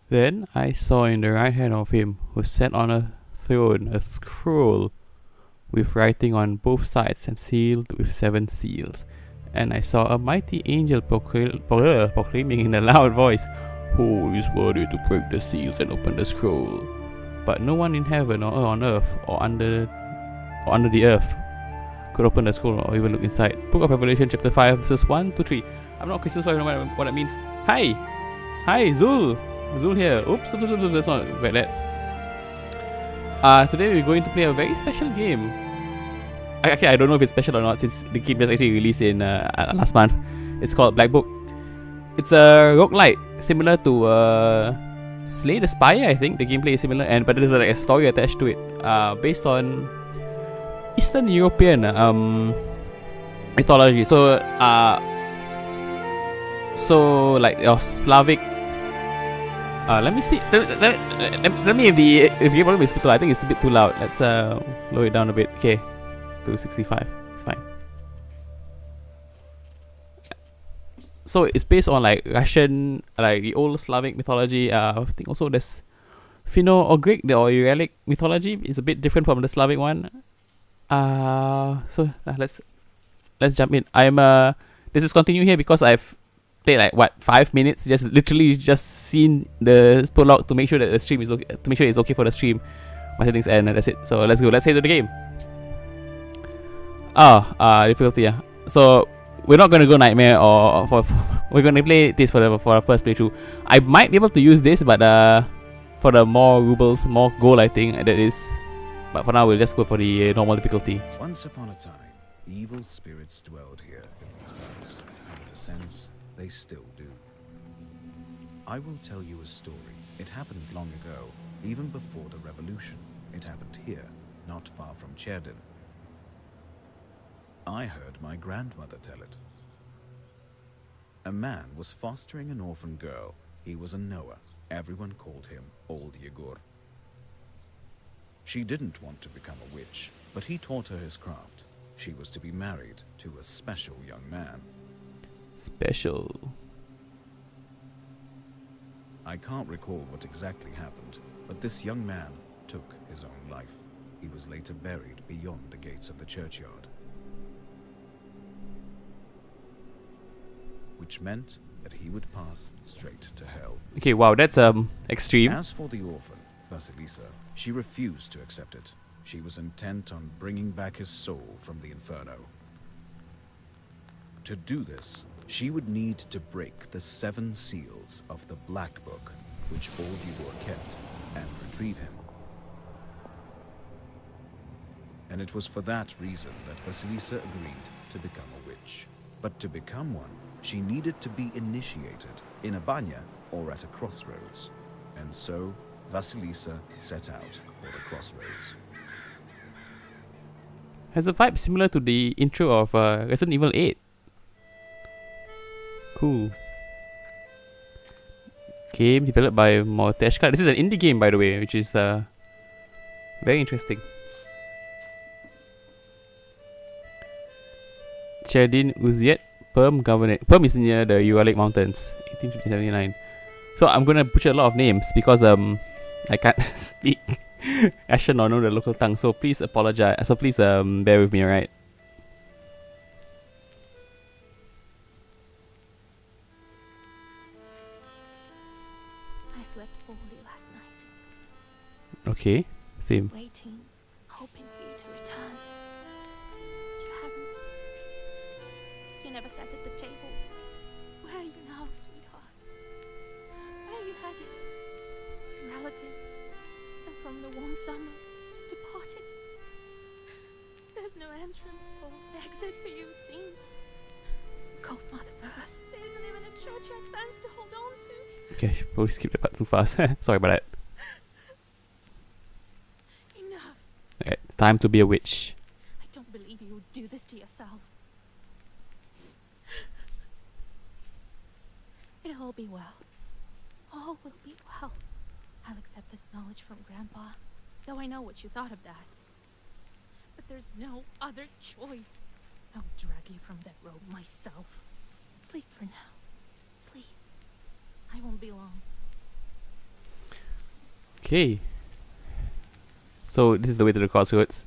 Then I saw in the right hand of him, who sat on a throne, a scroll with writing on both sides and sealed with 7 seals. And I saw a mighty angel proclaiming in a loud voice, "Who is worthy to break the seals and open the scroll?" But no one in heaven or on earth or under the earth could open the scroll or even look inside. Book of Revelation chapter 5 verses 1 to 3. I'm not Christian, so I don't know what that means. Hi, Zul here. Oops, let's not read that. Today we're going to play a very special game. Okay, I don't know if it's special or not since the game was actually released in last month. It's called Black Book. It's a roguelite similar to Slay the Spire. I think the gameplay is similar, but there's like a story attached to it. Based on Eastern European mythology. So like your Slavic. Let me see. Let me if the volume is too loud. I think it's a bit too loud. Let's lower it down a bit. Okay, to 65. It's fine. So it's based on like Russian, like the old Slavic mythology. I think also there's Finno or Greek or Uralic mythology. It's a bit different from the Slavic one. So let's jump in. This is continue here because I've played like 5 minutes, literally just seen the prologue to make sure that the stream is okay, to make sure it's okay for the stream. My settings, and that's it. So let's go. Let's head to the game. Difficulty. Yeah. So we're not gonna go nightmare or we're gonna play this for our first playthrough. I might be able to use this, but for the more rubles, more gold, I think that is. But for now, we'll just go for the normal difficulty. Once upon a time, evil spirits dwelled here in these parts, and in a sense, they still do. I will tell you a story. It happened long ago, even before the revolution. It happened here, not far from Cherdin. I heard my grandmother tell it. A man was fostering an orphan girl. He was a Noah. Everyone called him Old Yegor. She didn't want to become a witch, but he taught her his craft. She was to be married to a special young man. Special. I can't recall what exactly happened, but this young man took his own life. He was later buried beyond the gates of the churchyard. Which meant that he would pass straight to hell. Okay, wow, that's extreme. As for the orphan, Vasilisa, she refused to accept it. She was intent on bringing back his soul from the inferno. To do this, she would need to break the 7 seals of the Black Book, which Old Yegor kept, and retrieve him. And it was for that reason that Vasilisa agreed to become a witch. But to become one, she needed to be initiated in a banya or at a crossroads. And so, Vasilisa set out for the crossroads. Has a vibe similar to the intro of Resident Evil 8. Cool. Game developed by Morteshka. This is an indie game, by the way, which is very interesting. Cherdin Uziet, Perm Governorate. Perm is near the Uralic Mountains, 1879. So I'm gonna butcher a lot of names because I can't speak Russian or know the local tongue. So please apologize. So please bear with me, alright? I slept poorly last night. Okay, same. Waiting, hoping for you to return. But you haven't. You never sat at the table. Where are you now, sweetheart? Where are you headed? Your relatives, and from the warm summer, departed. There's no entrance or exit for you, it seems. Cold Mother Earth. There isn't even a churchyard fence to hold on to. Okay, I should probably skip that part too fast. Sorry about that. Enough. Okay, time to be a witch. I don't believe you would do this to yourself. It'll all be well. All will be well. I'll accept this knowledge from Grandpa, though I know what you thought of that. But there's no other choice. I'll drag you from that road myself. Sleep for now. Sleep. I won't be long. Okay. So this is the way to the crossroads.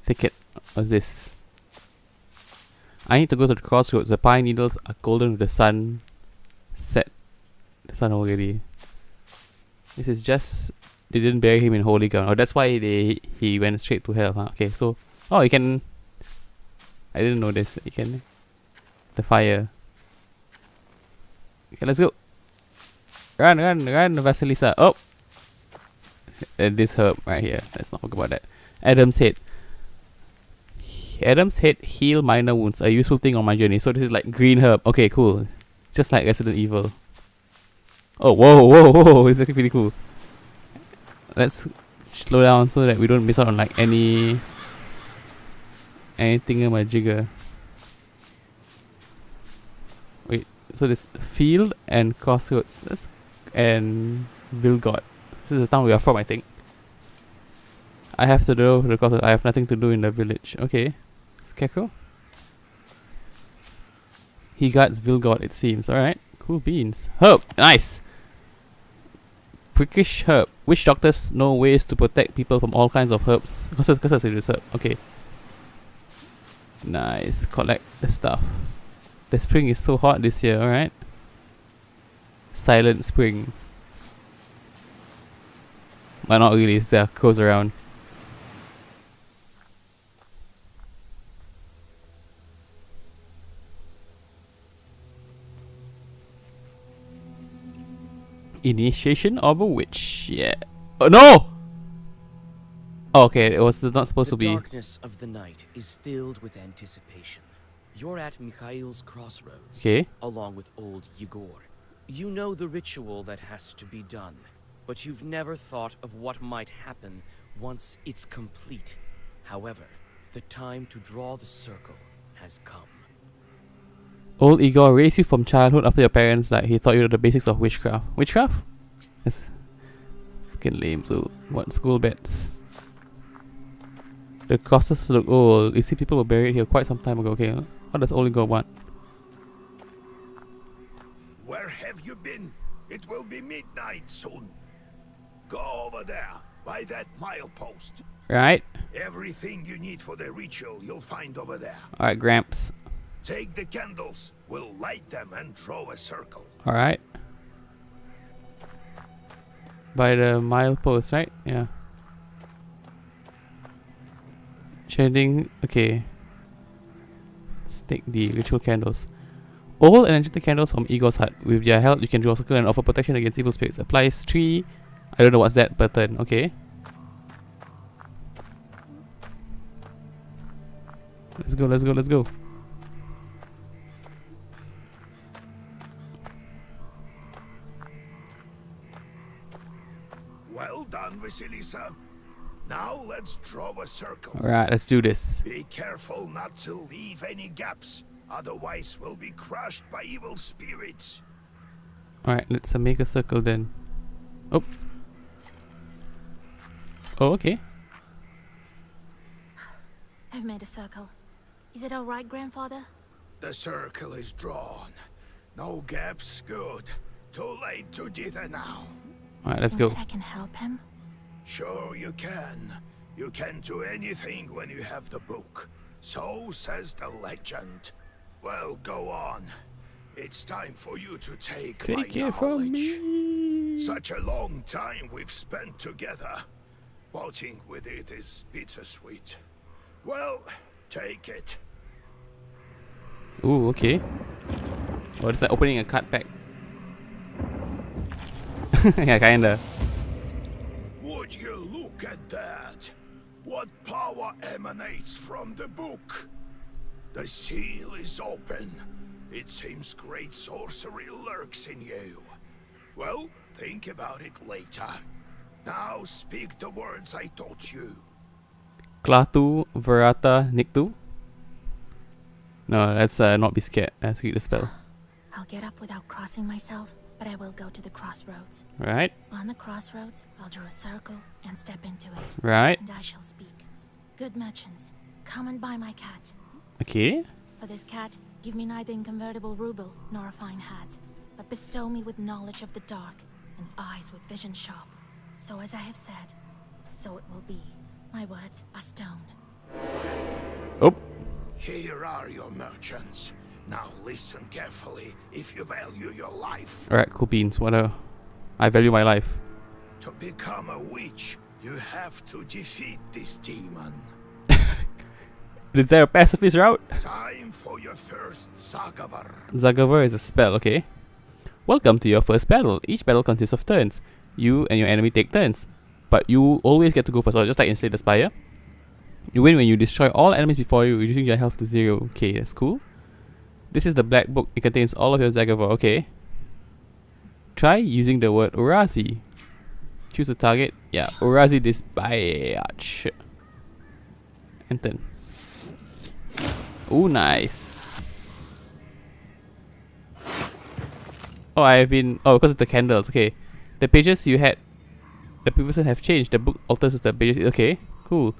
Thicket. What's this? I need to go to the crossroads. The pine needles are golden with the sun set. The sun already. This is just... They didn't bury him in holy ground. Oh, that's why he went straight to hell, huh? Okay, so... Oh, you can... I didn't know this. You can... The fire. Okay, let's go. Run, Vasilisa. Oh! This herb right here. Let's not forget about that. Adam's head. Adam's head heal minor wounds. A useful thing on my journey. So this is like green herb. Okay, cool. Just like Resident Evil. Oh, whoa. This is actually pretty cool. Let's slow down so that we don't miss out on like anything in my jigger. Wait, so this field and crossroads and Vilgod. This is the town we are from, I think. I have to do the crossroads. I have nothing to do in the village. Okay. Scarecrow. He guards Vilgod, it seems. Alright. Cool beans. Herb. Nice. Prickish herb. Witch doctors know ways to protect people from all kinds of herbs. Because this herb. Okay. Nice. Collect the stuff. The spring is so hot this year, alright. Silent spring. But not really, there are crows around. Initiation of a witch. Yeah. Oh no! Oh, okay, it was not supposed to be. The darkness of the night is filled with anticipation. You're at Mikhail's crossroads, Okay. along with old Yegor. You know the ritual that has to be done, but you've never thought of what might happen once it's complete. However, the time to draw the circle has come. Old Igor raised you from childhood after your parents died. He taught you the basics of witchcraft. Witchcraft? That's fucking lame. So, what school bets? The crosses look old. You see, people were buried here quite some time ago. Okay, what does old Igor want? Where have you been? It will be midnight soon. Go over there, by that milepost. Right? Everything you need for the ritual you'll find over there. Alright, Gramps. Take the candles, we'll light them and draw a circle. Alright. By the milepost, right? Yeah. Shading. Okay. Stick the ritual candles. Old and enchanted candles from Igor's hut. With their help, you can draw a circle and offer protection against evil spirits. Applies 3. I don't know what's that per turn. Okay. Let's go. Well done, Vasilisa. Now let's draw a circle. Alright, let's do this. Be careful not to leave any gaps, otherwise we'll be crushed by evil spirits. Alright, let's make a circle then. Oh. Oh, okay. I've made a circle. Is it alright, Grandfather? The circle is drawn. No gaps, good. Too late to dither now. Alright, let's go. That I can help him? Sure you can. You can do anything when you have the book. So says the legend. Well, go on. It's time for you to take my Take it from knowledge. me. Such a long time we've spent together. Parting with it is bittersweet. Well, take it. Ooh, okay. Oh, it's like opening a card pack. Yeah, kinda. Would you look at that? What power emanates from the book? The seal is open. It seems great sorcery lurks in you. Well, think about it later. Now speak the words I taught you. Klatu, Verata, Niktu. No, let's not be scared. Let's read the spell. I'll get up without crossing myself, but I will go to the crossroads. Right, On the crossroads, I'll draw a circle and step into it. right. And I shall speak. Good merchants, come and buy my cat. Okay. For this cat, give me neither inconvertible ruble nor a fine hat, but bestow me with knowledge of the dark and eyes with vision sharp. So as I have said, so it will be. My words are stone. Oh, Here are your merchants. Now listen carefully if you value your life. alright, cool beans. I value my life. To become a witch, you have to defeat this demon. Is there a pacifist route? Time for your first Zagavar. Zagavar is a spell, okay. Welcome to your first battle. Each battle consists of turns. You and your enemy take turns, but you always get to go first, so just like in the Spire. You win when you destroy all enemies before you, reducing your health to 0. Okay, that's cool. This is the black book. It contains all of your Zagavar, okay. Try using the word Urazi. Choose a target. Yeah, Urazi this biatch. Enter. Oh, nice. Oh, because it's the candles, okay. The pages you had, the previous one have changed. The book alters the pages, okay, cool.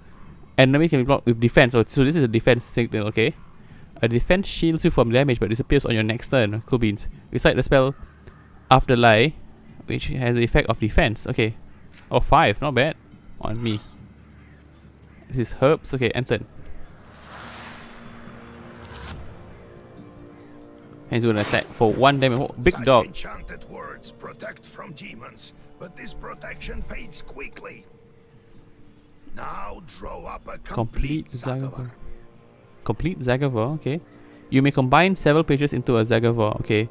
Enemy can be blocked with defense, so this is a defense signal, okay. A defense shields you from damage but disappears on your next turn. Cool beans. Recite the spell After Lie, which has the effect of defense, okay. Oh, 5, not bad. On me. This is herbs, okay, enter. And he's gonna attack for 1 damage. Oh, big Such dog. enchanted words protect from demons, but this protection fades quickly. Now draw up a complete Zagavar. Complete Zagavar, okay. You may combine several pages into a Zagavar, okay.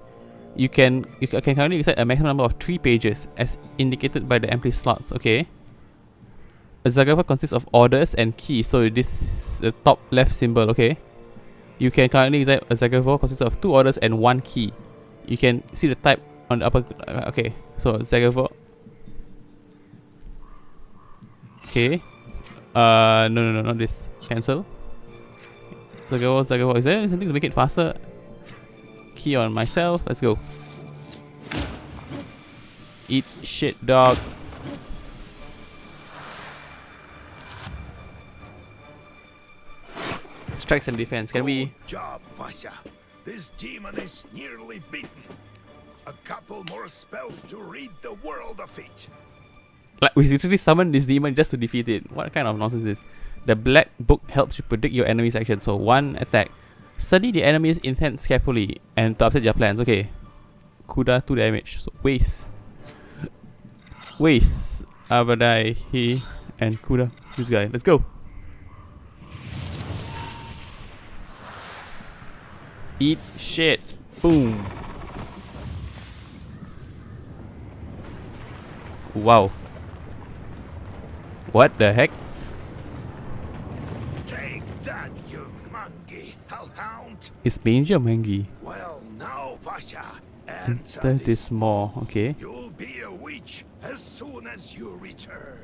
You can currently recite a maximum number of 3 pages as indicated by the empty slots, okay. A Zagavar consists of orders and keys, so this is the top left symbol, okay. You can currently recite a Zagavar consists of 2 orders and 1 key. You can see the type on the upper, okay. So Zagavar. Okay. No, not this. Cancel. Zagavar. Is there something to make it faster? Key on myself. Let's go. Eat shit, dog. Strikes and defense. Can we? Good job, Vasha. This demon is nearly beaten. A couple more spells to rid the world of it. Like, we literally summoned this demon just to defeat it. What kind of nonsense is this? The black book helps you predict your enemy's actions. So 1 attack. Study the enemy's intent carefully and to upset your plans. Okay. Kuda 2 damage. So waste. Waste. Abadai, he, and Kuda. This guy. Let's go. Eat shit. Boom. Wow. What the heck? Take that, you mangy hellhound. It's Manger Mangi. Well, now, Vasha, answer Enter this. this more, okay. You'll be a witch as soon as you return.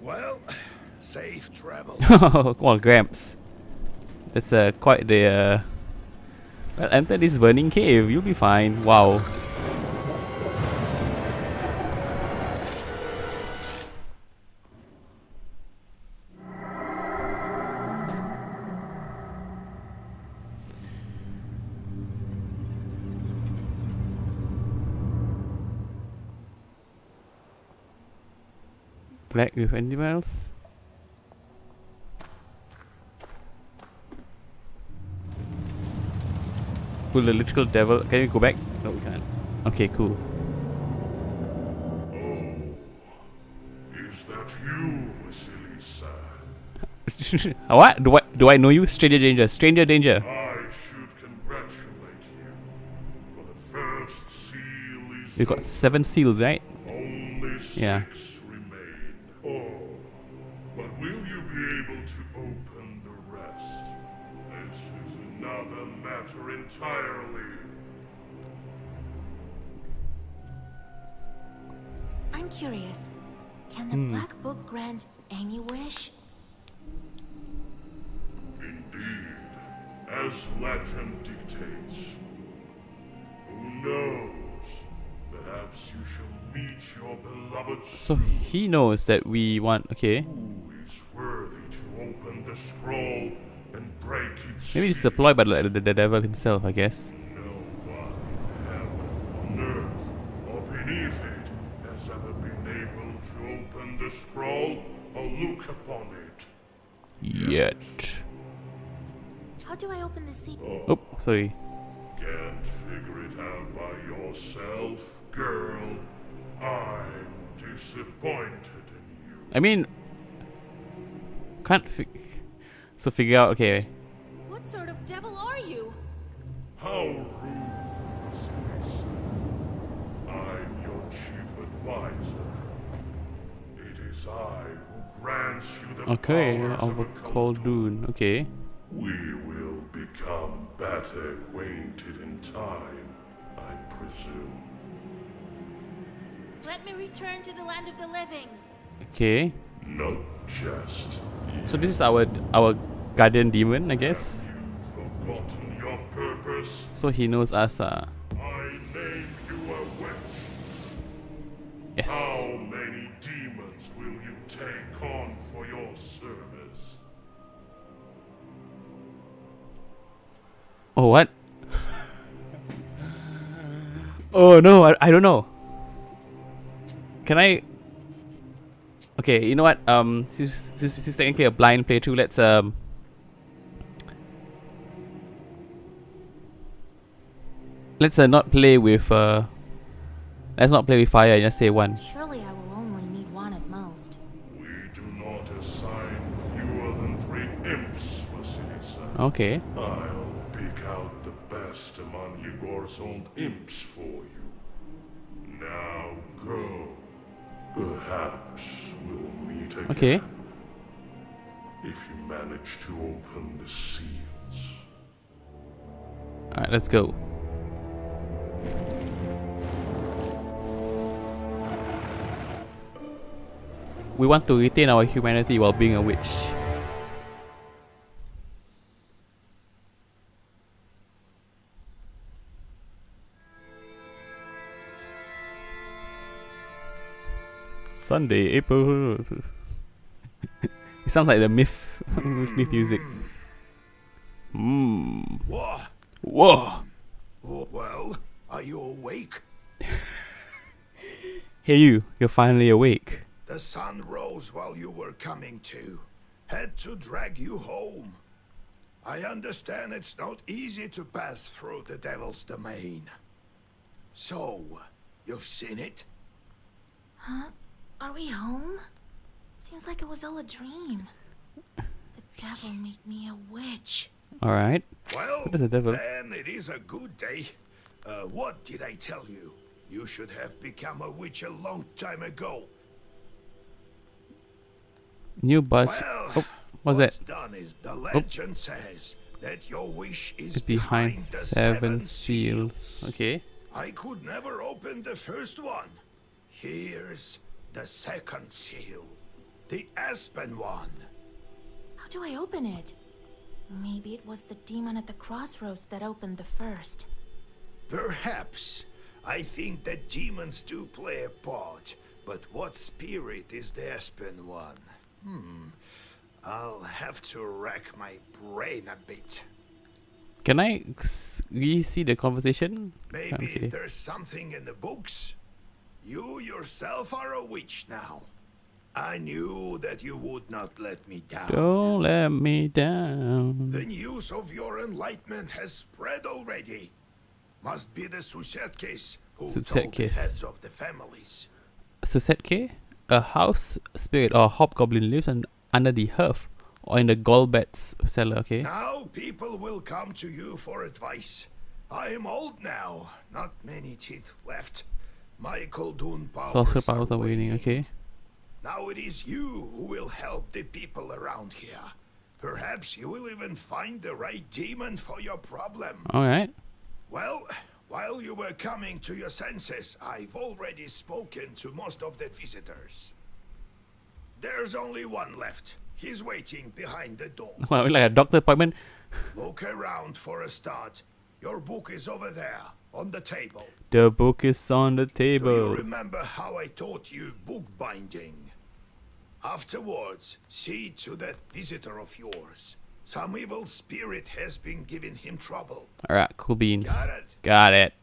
Well, safe travel. Come on, Gramps. That's quite the well, enter this burning cave, you'll be fine. Wow. Black with animals. Cool, the electrical devil. Can we go back? No, we can't. Okay, cool. Is that you, Vasilisa? What? Do I know you? Stranger danger. Stranger danger. I should congratulate you. For the first seal is We got 7 seals, right? only 6 Yeah. remain. Oh, but will you be able to open the rest? This is another matter entirely. I'm curious. Can the Black Book grant any wish? Indeed, as legend dictates. Who knows? Perhaps you shall meet your beloved So soon. he knows that we want. Okay. Who is worthy to open the scroll and break its Maybe it's seal? deployed by the devil himself, I guess. No one in heaven, on earth, or beneath it has ever been able to open Yet. How do I open the seat? Oh, sorry. Can't figure it out by yourself, girl. I'm disappointed in you. I mean, can't figure out. Okay. What sort of devil are you? How rude, Vasilisa. I'm your chief advisor. It is I who grants you the Okay, powers of a Khaldun. Okay. We will become better acquainted in time, I presume. Let me return to the land of the living. Okay. Not just So this is our guardian demon, I guess. you've forgotten your purpose. So he knows us. I name you a witch. Yes. How many demons will you take on for your service? Oh, what? Oh no, I don't know. Can I? Okay, you know what? This is technically a blind playthrough. Let's not play with let's not play with fire and just say one. Surely I will only need one at most. We do not assign fewer than 3 imps, Vasilisa. Okay. I'll pick out the best among Yegor's old imps for you. Now go. Perhaps we'll meet again. Okay. If you manage to open the seals. Alright, let's go. We want to retain our humanity while being a witch. Sunday, April. It sounds like the myth music. What? Whoa! Well, are you awake? Hey you, you're finally awake. The sun rose while you were coming to. Had to drag you home. I understand it's not easy to pass through the devil's domain. So, you've seen it? Huh? Are we home? Seems like it was all a dream. The devil made me a witch. Alright. Well, What is the devil? then it is a good day. What did I tell you? You should have become a witch a long time ago. New bus. Well, Oh, what's what's that? done is the legend says that your wish is It's behind the 7 seals. Okay. I could never open the first one. Here's the second seal. The aspen one. How do I open it? Maybe it was the demon at the crossroads that opened the first. Perhaps. I think that demons do play a part, but what spirit is the aspen one? I'll have to rack my brain a bit. Can I re-see the conversation? Maybe Okay. there's something in the books. You yourself are a witch now. I knew that you would not let me down. Don't let me down. The news of your enlightenment has spread already. Must be the Susetkes who told the Susetkes. heads of the families. Susetke? A house spirit or hobgoblin lives under the hearth or in the gallblad's cellar, okay? Now people will come to you for advice. I am old now, not many teeth left. My Khaldun powers Sorcerer powers are waning, okay? Now it is you who will help the people around here. Perhaps you will even find the right demon for your problem. Alright. Well, while you were coming to your senses, I've already spoken to most of the visitors. There's only one left. He's waiting behind the door. Well, like a doctor appointment. Look around for a start. Your book is over there, on the table. The book is on the Do you table. remember how I taught you bookbinding? Afterwards, see to that visitor of yours. Some evil spirit has been giving him trouble. Alright, cool beans. Got it? Got it.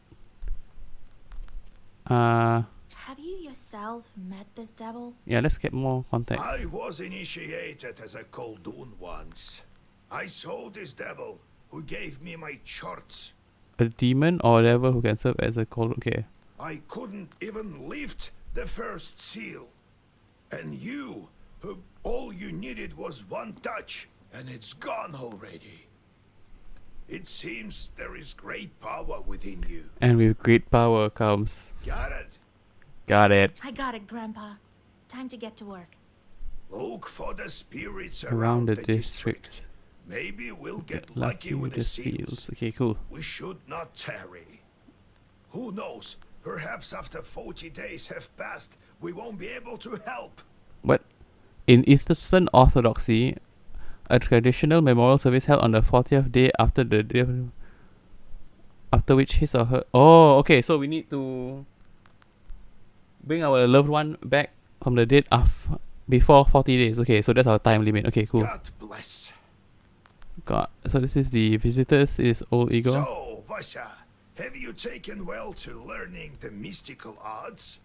Have you yourself met this devil? Yeah, let's get more I context. was initiated as a Koldun once. I saw this devil who gave me my charts. A demon or devil who can serve as a call. Okay. I couldn't even lift the first seal. And you, all you needed was one touch, and it's gone already. It seems there is great power within you. And with great power comes. Got it? Got it. I got it, Grandpa. Time to get to work. Look for the spirits Around the districts. Maybe we'll get lucky with the seals. Okay, cool. We should not tarry. Who knows? Perhaps after 40 days have passed, we won't be able to help. But in Eastern Orthodoxy, a traditional memorial service held on the 40th day after the day, after which his or her. Oh, okay. So we need to bring our loved one back from the dead before 40 days. Okay, so that's our time limit. Okay, cool. God bless. God. So this is the visitors. Is old Igor. So, Vasya, have you taken well to learning the mystical arts?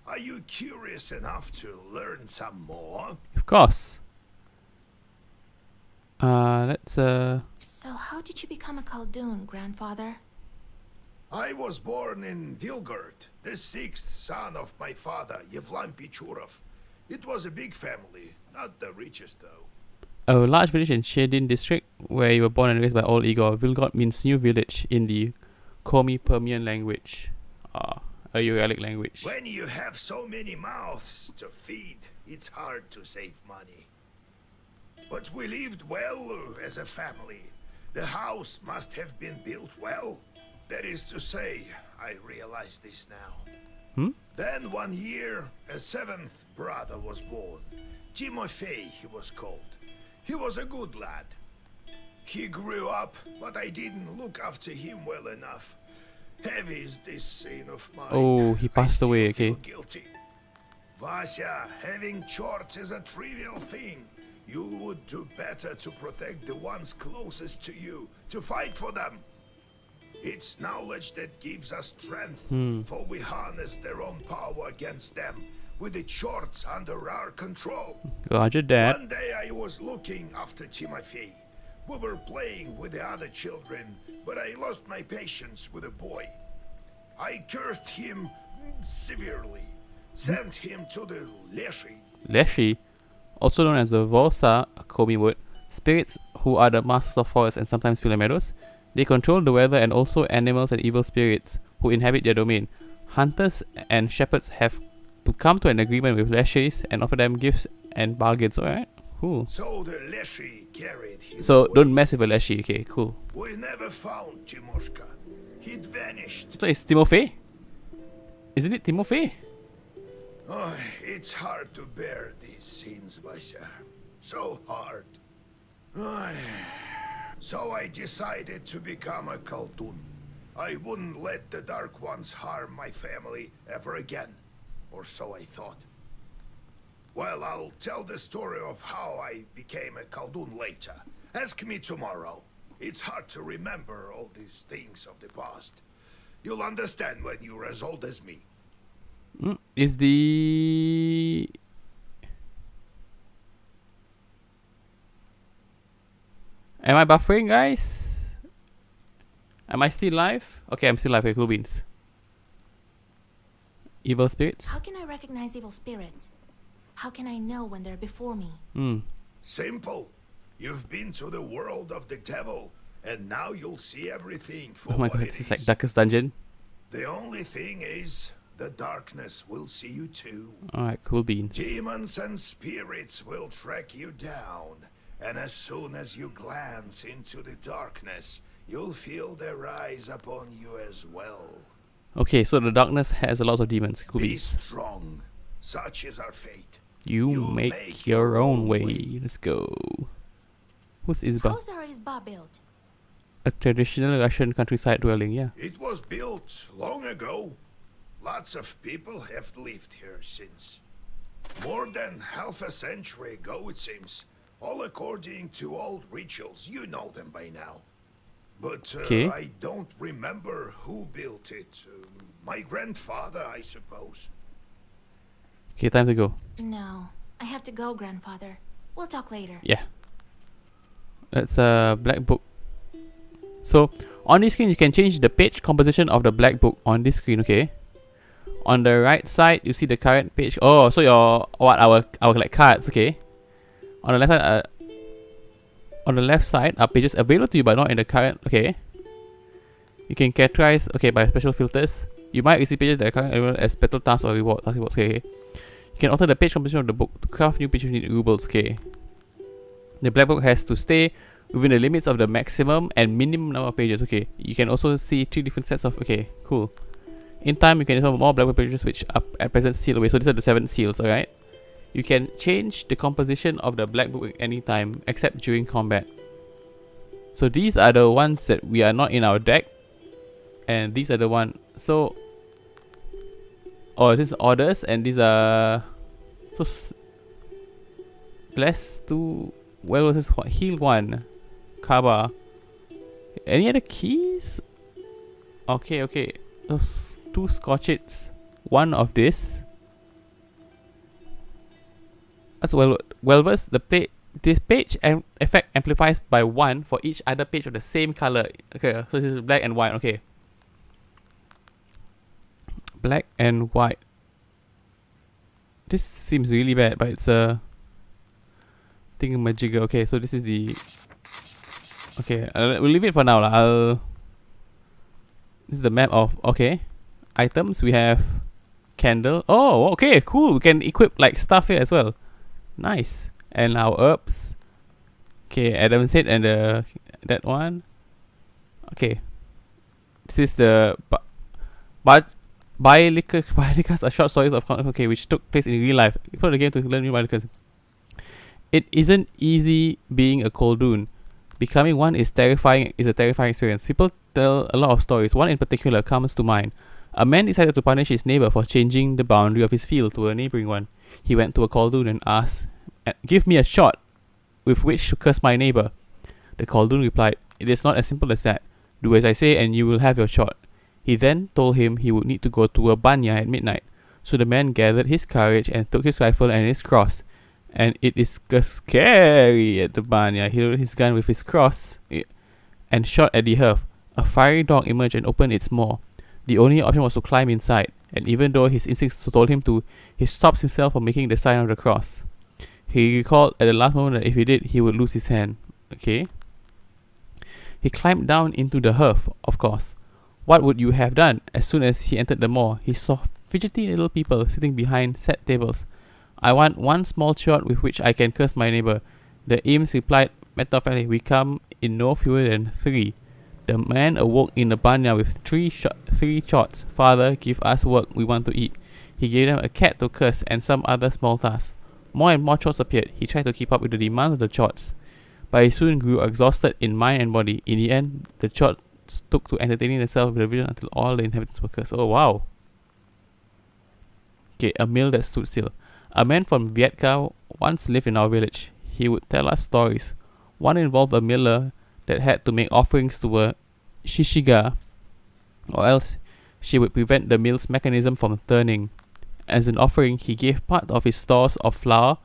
Are you curious enough to learn some more? Of course. Let's So how did you become a Khaldun, Grandfather? I was born in Vilgard, the sixth son of my father, Yevlam Pichurov. It was a big family, not the richest though. a large village in Shedin district where you were born and raised by old Igor. Vilgod means new village in the Komi-Permian language. A Uralic language. When you have so many mouths to feed, it's hard to save money. But we lived well as a family. The house must have been built well. That is to say, I realize this now. Then one year, a seventh brother was born. Timofey he was called. He was a good lad. He grew up, but I didn't look after him well enough. Heavy is this sin of mine. Oh, he passed I away, still okay. feel guilty. Vasya, having charts is a trivial thing. You would do better to protect the ones closest to you, to fight for them. It's knowledge that gives us strength, for we harness their own power against them, with the charts under our control. Roger that. One day I was looking after Timofey. We were playing with the other children, but I lost my patience with the boy. I cursed him severely, sent him to the Leshi. Leshi, also known as the Vorsa Komi word, spirits who are the masters of forests and sometimes fill the meadows. They control the weather and also animals and evil spirits who inhabit their domain. Hunters and shepherds have to come to an agreement with Leshis and offer them gifts and bargains. Alright, cool. So the Leshi carried him So away. don't mess with a Leshi. Okay, cool. We never found Timoshka. He'd vanished. So it's Timofey? Isn't it Timofey? Oh, it's hard to bear these scenes, Vasya. So hard. So I decided to become a Khaldun. I wouldn't let the Dark Ones harm my family ever again. Or so I thought. Well, I'll tell the story of how I became a Khaldun later. Ask me tomorrow. It's hard to remember all these things of the past. You'll understand when you're as old as me. Is the... Am I buffering, guys? Am I still live? Okay, I'm still live. Okay, cool beans. Evil spirits? How can I recognize evil spirits? How can I know when they're before me? Simple. You've been to the world of the devil, and now you'll see everything for Oh my what god, it this is is. like Darkest Dungeon. The only thing is, the darkness will see you too. Alright, cool beans. Demons and spirits will track you down, and as soon as you glance into the darkness, you'll feel their eyes upon you as well. Okay, so the darkness has a lot of demons. Cool Be beans. strong. Such is our fate. You make your own way. Let's go. Who's Izba? How's our Izba built? A traditional Russian countryside dwelling, yeah. It was built long ago. Lots of people have lived here since. More than half a century ago, it seems. All according to old rituals. You know them by now. But Okay. I don't remember who built it. My grandfather, I suppose. Okay, time to go. No, I have to go, grandfather. We'll talk later. Yeah. That's a black book. So on this screen you can change the page composition of the black book on this screen, okay? On the right side you see the current page. Oh, so your our like cards, okay? On the left side are pages available to you but not in the current, okay? You can categorize, okay, by special filters. You might receive pages that are currently available as battle tasks or rewards, okay? You can alter the page composition of the book to craft new pages with rubles, okay? The black book has to stay within the limits of the maximum and minimum number of pages, okay? You can also see 3 different sets of, okay, cool. In time, you can install more black book pages which are at present sealed away. So these are the 7 seals, alright? You can change the composition of the black book at any time except during combat. So these are the ones that we are not in our deck. And these are the one. So, oh, this is orders, and these are so blessed 2. Where was this? Heal 1, Kaba. Any other keys? Okay. Those 2 scorchets. 1 of this. That's well versed. This page effect amplifies by 1 for each other page of the same color. Okay, so this is black and white. Okay. Black and white. This seems really bad, but it's a thingamajigger. Okay, so this is the. Okay, we'll leave it for now. This is the map of. Okay, items. We have candle. Oh, okay, cool. We can equip like stuff here as well. Nice. And our herbs. Okay, Adam's head and that one. Okay, this is the Biolicas are short stories of which took place in real life. You play the game to learn new Biolicas. It isn't easy being a Koldun. Becoming one is a terrifying experience. People tell a lot of stories. One in particular comes to mind. A man decided to punish his neighbor for changing the boundary of his field to a neighboring one. He went to a Koldun and asked, "Give me a shot with which to curse my neighbor." The Koldun replied, "It is not as simple as that. Do as I say and you will have your shot." He then told him he would need to go to a banya at midnight. So the man gathered his courage and took his rifle and his cross. And it is scary at the banya. He loaded his gun with his cross and shot at the hearth. A fiery dog emerged and opened its maw. The only option was to climb inside. And even though his instincts told him to, he stops himself from making the sign of the cross. He recalled at the last moment that if he did, he would lose his hand. Okay. He climbed down into the hearth, of course. What would you have done? As soon as he entered the maw, he saw fidgety little people sitting behind set tables. "I want one small shot with which I can curse my neighbor." The imps replied matter of factly, "We come in no fewer than 3. The man awoke in the banya with 3 shots. "Father, give us work, we want to eat." He gave them a cat to curse and some other small tasks. More and more chores appeared. He tried to keep up with the demands of the chores, but he soon grew exhausted in mind and body. In the end, the chores took to entertaining themselves with the vision until all the inhabitants were cursed. Oh wow. Okay, a mill that stood still. A man from Vietka once lived in our village. He would tell us stories. One involved a miller that had to make offerings to a shishiga, or else she would prevent the mill's mechanism from turning. As an offering, he gave part of his stores of flour,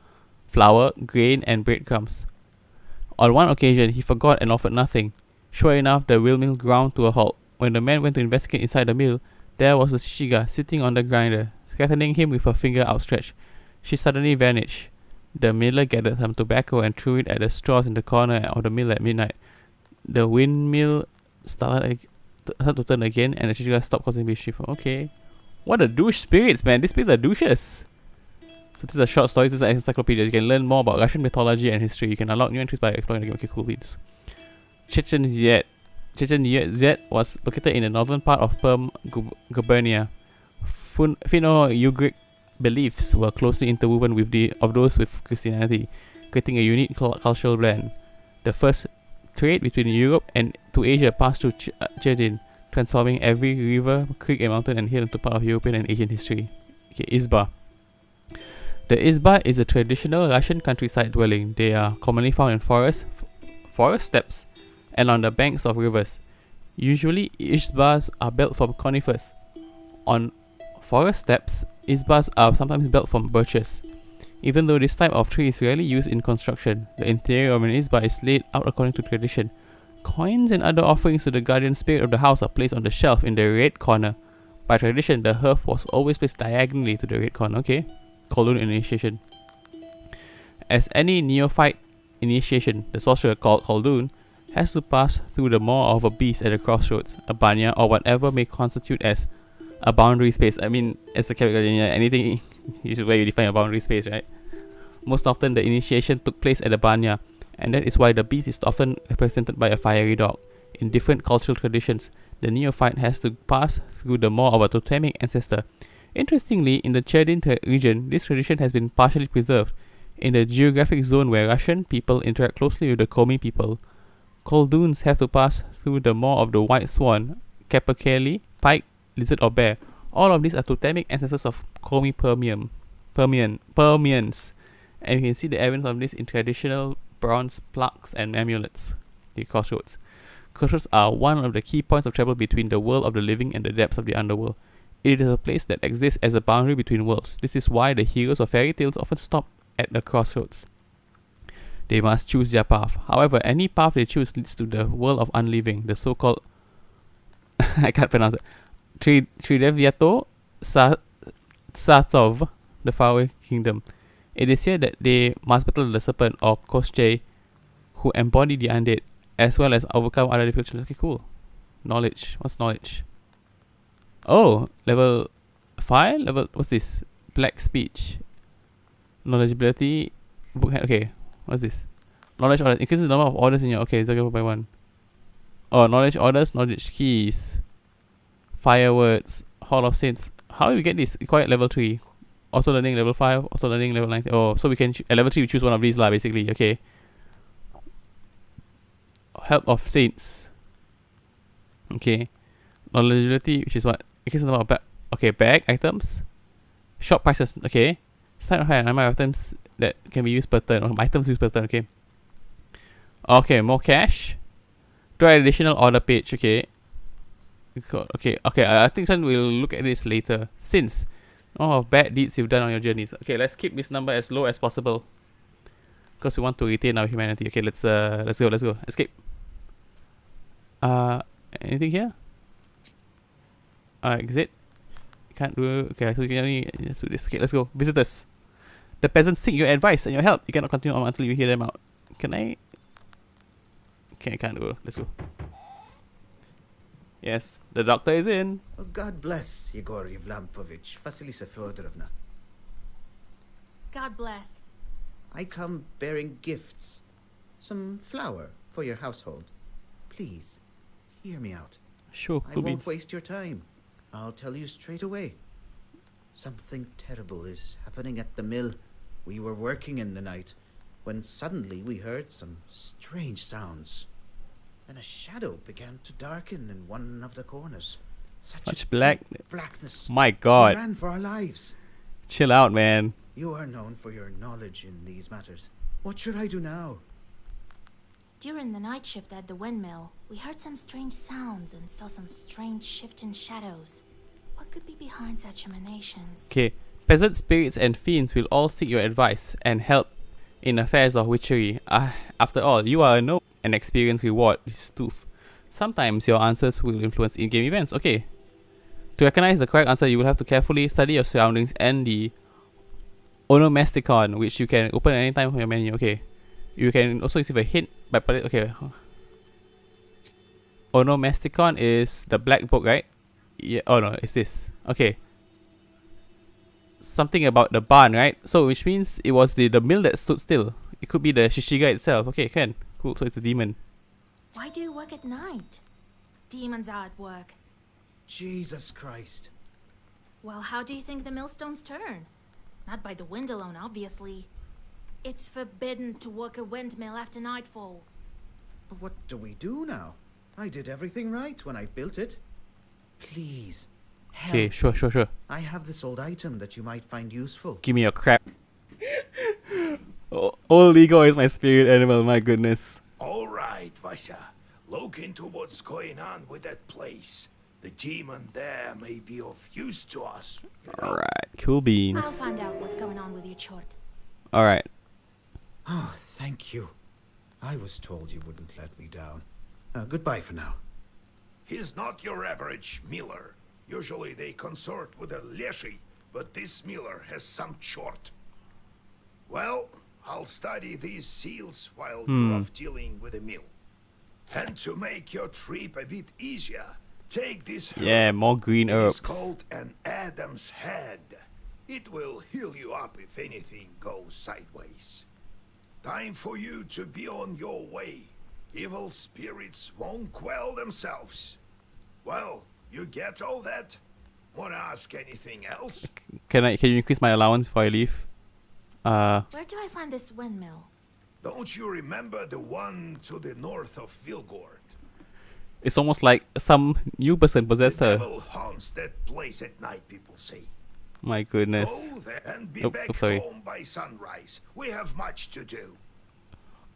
grain, and breadcrumbs. On one occasion, he forgot and offered nothing. Sure enough, the wheelmill ground to a halt. When the man went to investigate inside the mill, there was the shishiga sitting on the grinder, threatening him with her finger outstretched. She suddenly vanished. The miller gathered some tobacco and threw it at the straws in the corner of the mill at midnight. The windmill started to turn again, and the shishiga stopped causing mischief. Okay. What a douche spirits, man. These spirits are douches. So this is a short story. This is an encyclopedia. You can learn more about Russian mythology and history. You can unlock new entries by exploring the game. Okay, cool. Leads. Chechen Yezd was located in the northern part of Perm gubernia. Finno-Ugric beliefs were closely interwoven with those with Christianity, creating a unique cultural blend. The first trade between Europe and to Asia passed through Cherdin, transforming every river, creek, and mountain and hill into part of European and Asian history. Okay, Izba. The Izba is a traditional Russian countryside dwelling. They are commonly found in forest steppes, and on the banks of rivers. Usually, izbas are built from conifers. On Forest steps, izbas are sometimes built from birches. Even though this type of tree is rarely used in construction, the interior of an izba is laid out according to tradition. Coins and other offerings to the guardian spirit of the house are placed on the shelf in the right corner. By tradition, the hearth was always placed diagonally to the right corner. Okay, Khaldun initiation. As any neophyte initiation, the sorcerer called Khaldun has to pass through the maw of a beast at a crossroads, a banya, or whatever may constitute as a boundary space. I mean, as a character, anything is where you define a boundary space, right? Most often, the initiation took place at a banya, and that is why the beast is often represented by a fiery dog. In different cultural traditions, the neophyte has to pass through the maw of a totemic ancestor. Interestingly, in the Cherdin region, this tradition has been partially preserved. In the geographic zone where Russian people interact closely with the Komi people, Khalduns have to pass through the maw of the white swan, capercaillie, pike, lizard or bear. All of these are totemic ancestors of Komi Permians, and you can see the evidence of this in traditional bronze plaques and amulets. The crossroads. Crossroads are one of the key points of travel between the world of the living and the depths of the underworld. It is a place that exists as a boundary between worlds. This is why the heroes of fairy tales often stop at the crossroads. They must choose their path. However, any path they choose leads to the world of unliving, the so-called I can't pronounce it. Trideviato Satov, the faraway kingdom. It is here that they must battle the serpent or Koschei, who embody the undead, as well as overcome other difficulties. Okay, cool. Knowledge. What's knowledge? Oh, level 5? What's this? Black speech. Knowledgeability. Book hand. Okay, what's this? Knowledge orders. Increases the number of orders in your. Okay, 0 by 1. Oh, knowledge orders, knowledge keys. Firewords. Hall of Saints. How do we get this? Quiet level 3. Auto learning level 5. Auto learning level 9. Oh, so we can. At level 3, we choose one of these, lah, basically. Okay. Help of Saints. Okay. Knowledgeability, which is what? Increases the number of bag items. Shop prices. Okay. Side of high number of items that can be used per turn, or items used per turn. Okay. Okay, more cash. Draw an additional order page. Okay. Okay. I think we'll look at this later. Since all of bad deeds you've done on your journeys. Okay, let's keep this number as low as possible, because we want to retain our humanity. Okay, let's go. Escape. Anything here? Exit. Can't do. Okay, so we can only do this. Okay, let's go. Visitors. The peasants seek your advice and your help. You cannot continue on until you hear them out. Can I? Okay, I can't go. Let's go. Yes, the doctor is in. Oh, God bless Yegor Yevlampovich, Vasilisa Fyodorovna. God bless. I come bearing gifts. Some flour for your household. Please, hear me out. Sure, I cool won't beans. waste your time. I'll tell you straight away. Something terrible is happening at the mill. We were working in the night when suddenly we heard some strange sounds. Then a shadow began to darken in one of the corners. Such a black deep blackness. My We God. ran for our lives. Chill out, man. You are known for your knowledge in these matters. What should I do now? During the night shift at the windmill, we heard some strange sounds and saw some strange shifting shadows. What could be behind such emanations? Okay, peasant spirits and fiends will all seek your advice and help in affairs of witchery. After all, you are no an experienced reward with Stoof. Sometimes your answers will influence in-game events. Okay. To recognize the correct answer, you will have to carefully study your surroundings and the onomasticon, which you can open at any time from your menu. Okay. You can also receive a hint by okay. Onomasticon is the black book, right? Yeah. Oh no, it's this. Okay. Something about the barn, right? So which means it was the mill that stood still. It could be the Shishiga itself. Okay, can. Cool. So it's a demon. Why do you work at night? Demons are at work. Jesus Christ. Well, how do you think the millstones turn? Not by the wind alone, obviously. It's forbidden to work a windmill after nightfall. But what do we do now? I did everything right when I built it. Please, help. Okay, sure. I have this old item that you might find useful. Give me your crap. Old Igor is my spirit animal, my goodness. All right, Vasha. Look into what's going on with that place. The demon there may be of use to us. You know? Alright, cool I'll beans. find out what's going on with your chort. Alright. Oh, thank you. I was told you wouldn't let me down. Goodbye for now. He's not your average miller. Usually they consort with a Leshi, but this miller has some chort. Well, I'll study these seals while you're off dealing with the mill. And to make your trip a bit easier, take this herb. Yeah, more green It is herbs. called an Adam's head. It will heal you up if anything goes sideways. Time for you to be on your way. Evil spirits won't quell themselves. Well, you get all that? Wanna ask anything else? Can you increase my allowance before I leave? Where do I find this windmill? Don't you remember the one to the north of Vilgord? It's almost like some new person possessed The her. devil haunts that place at night, people say. My goodness. Go there and be Oh, back oh, sorry. home by sunrise. We have much to do.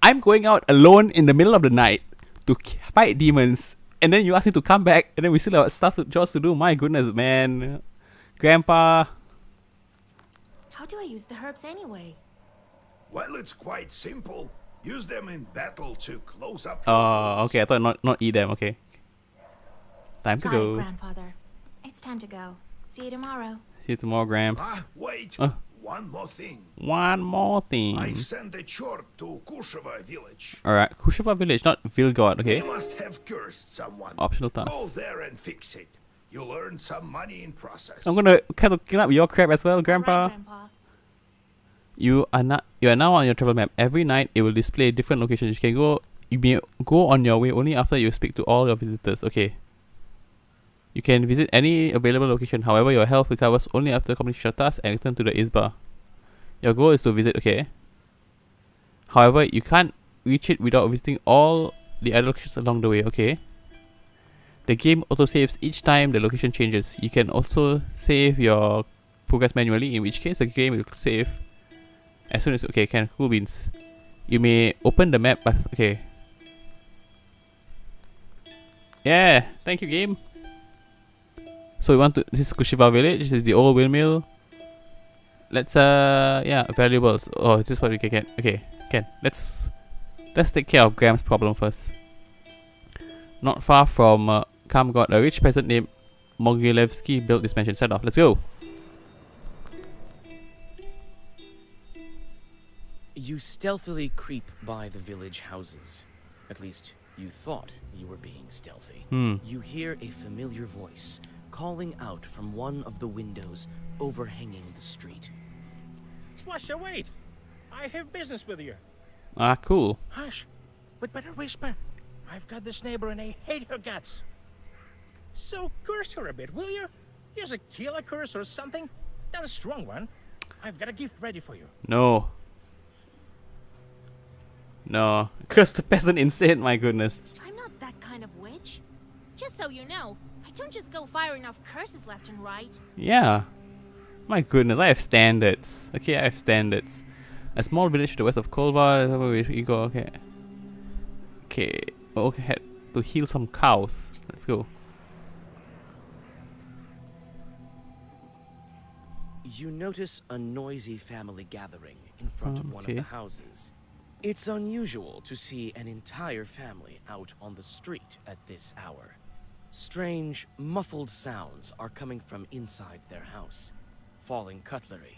I'm going out alone in the middle of the night to fight demons, and then you ask me to come back, and then we still have stuff jobs to do. My goodness, man. Grandpa. How do I use the herbs anyway? Well, it's quite simple. Use them in battle to close up. Oh, okay. I thought not eat them. Okay. Time to Got it, go. grandfather. It's time to go. See you tomorrow. See you tomorrow, Gramps. Ah, wait. Uh. One more thing. One more thing. I've sent a chort to Kusheva village. Alright, Kusheva village, not Vilgod, okay? He must have cursed someone. Optional Go task. there and fix it. You'll earn some money in process. I'm gonna kind of clean up your crap as well, Right, Grandpa. Grandpa. You are now on your travel map. Every night it will display different locations. You may go on your way only after you speak to all your visitors. Okay. You can visit any available location. However, your health recovers only after completion of tasks and return to the Isba. Your goal is to visit, okay. However, you can't reach it without visiting all the other locations along the way, okay. The game autosaves each time the location changes. You can also save your progress manually, in which case the game will save as soon as, okay, cool beans. You may open the map, but, okay. Yeah, thank you, game. So we want to, this is Kusheva village, this is the old windmill. Let's yeah, valuables. Oh, this is what we can get. Okay, let's take care of Graham's problem first. Not far from Kamgod, a rich peasant named Mogilevsky built this mansion. Set off. Let's go. You stealthily creep by the village houses. At least, you thought you were being stealthy. You hear a familiar voice calling out from one of the windows overhanging the street. Washer, wait! I have business with you. Ah, cool. Hush! We'd better whisper. I've got this neighbor and I hate her guts. So curse her a bit, will you? Use a killer curse or something. Not a strong one. I've got a gift ready for you. No. No. Curse the peasant insane, my goodness. I'm not that kind of witch. Just so you know, I don't just go firing off curses left and right. Yeah. My goodness, I have standards. Okay, I have standards. A small village to the west of Kolvar. Where you go? Okay. Okay. Okay, had to heal some cows. Let's go. You notice a noisy family gathering in front of one of Okay. the houses. It's unusual to see an entire family out on the street at this hour. Strange, muffled sounds are coming from inside their house. Falling cutlery,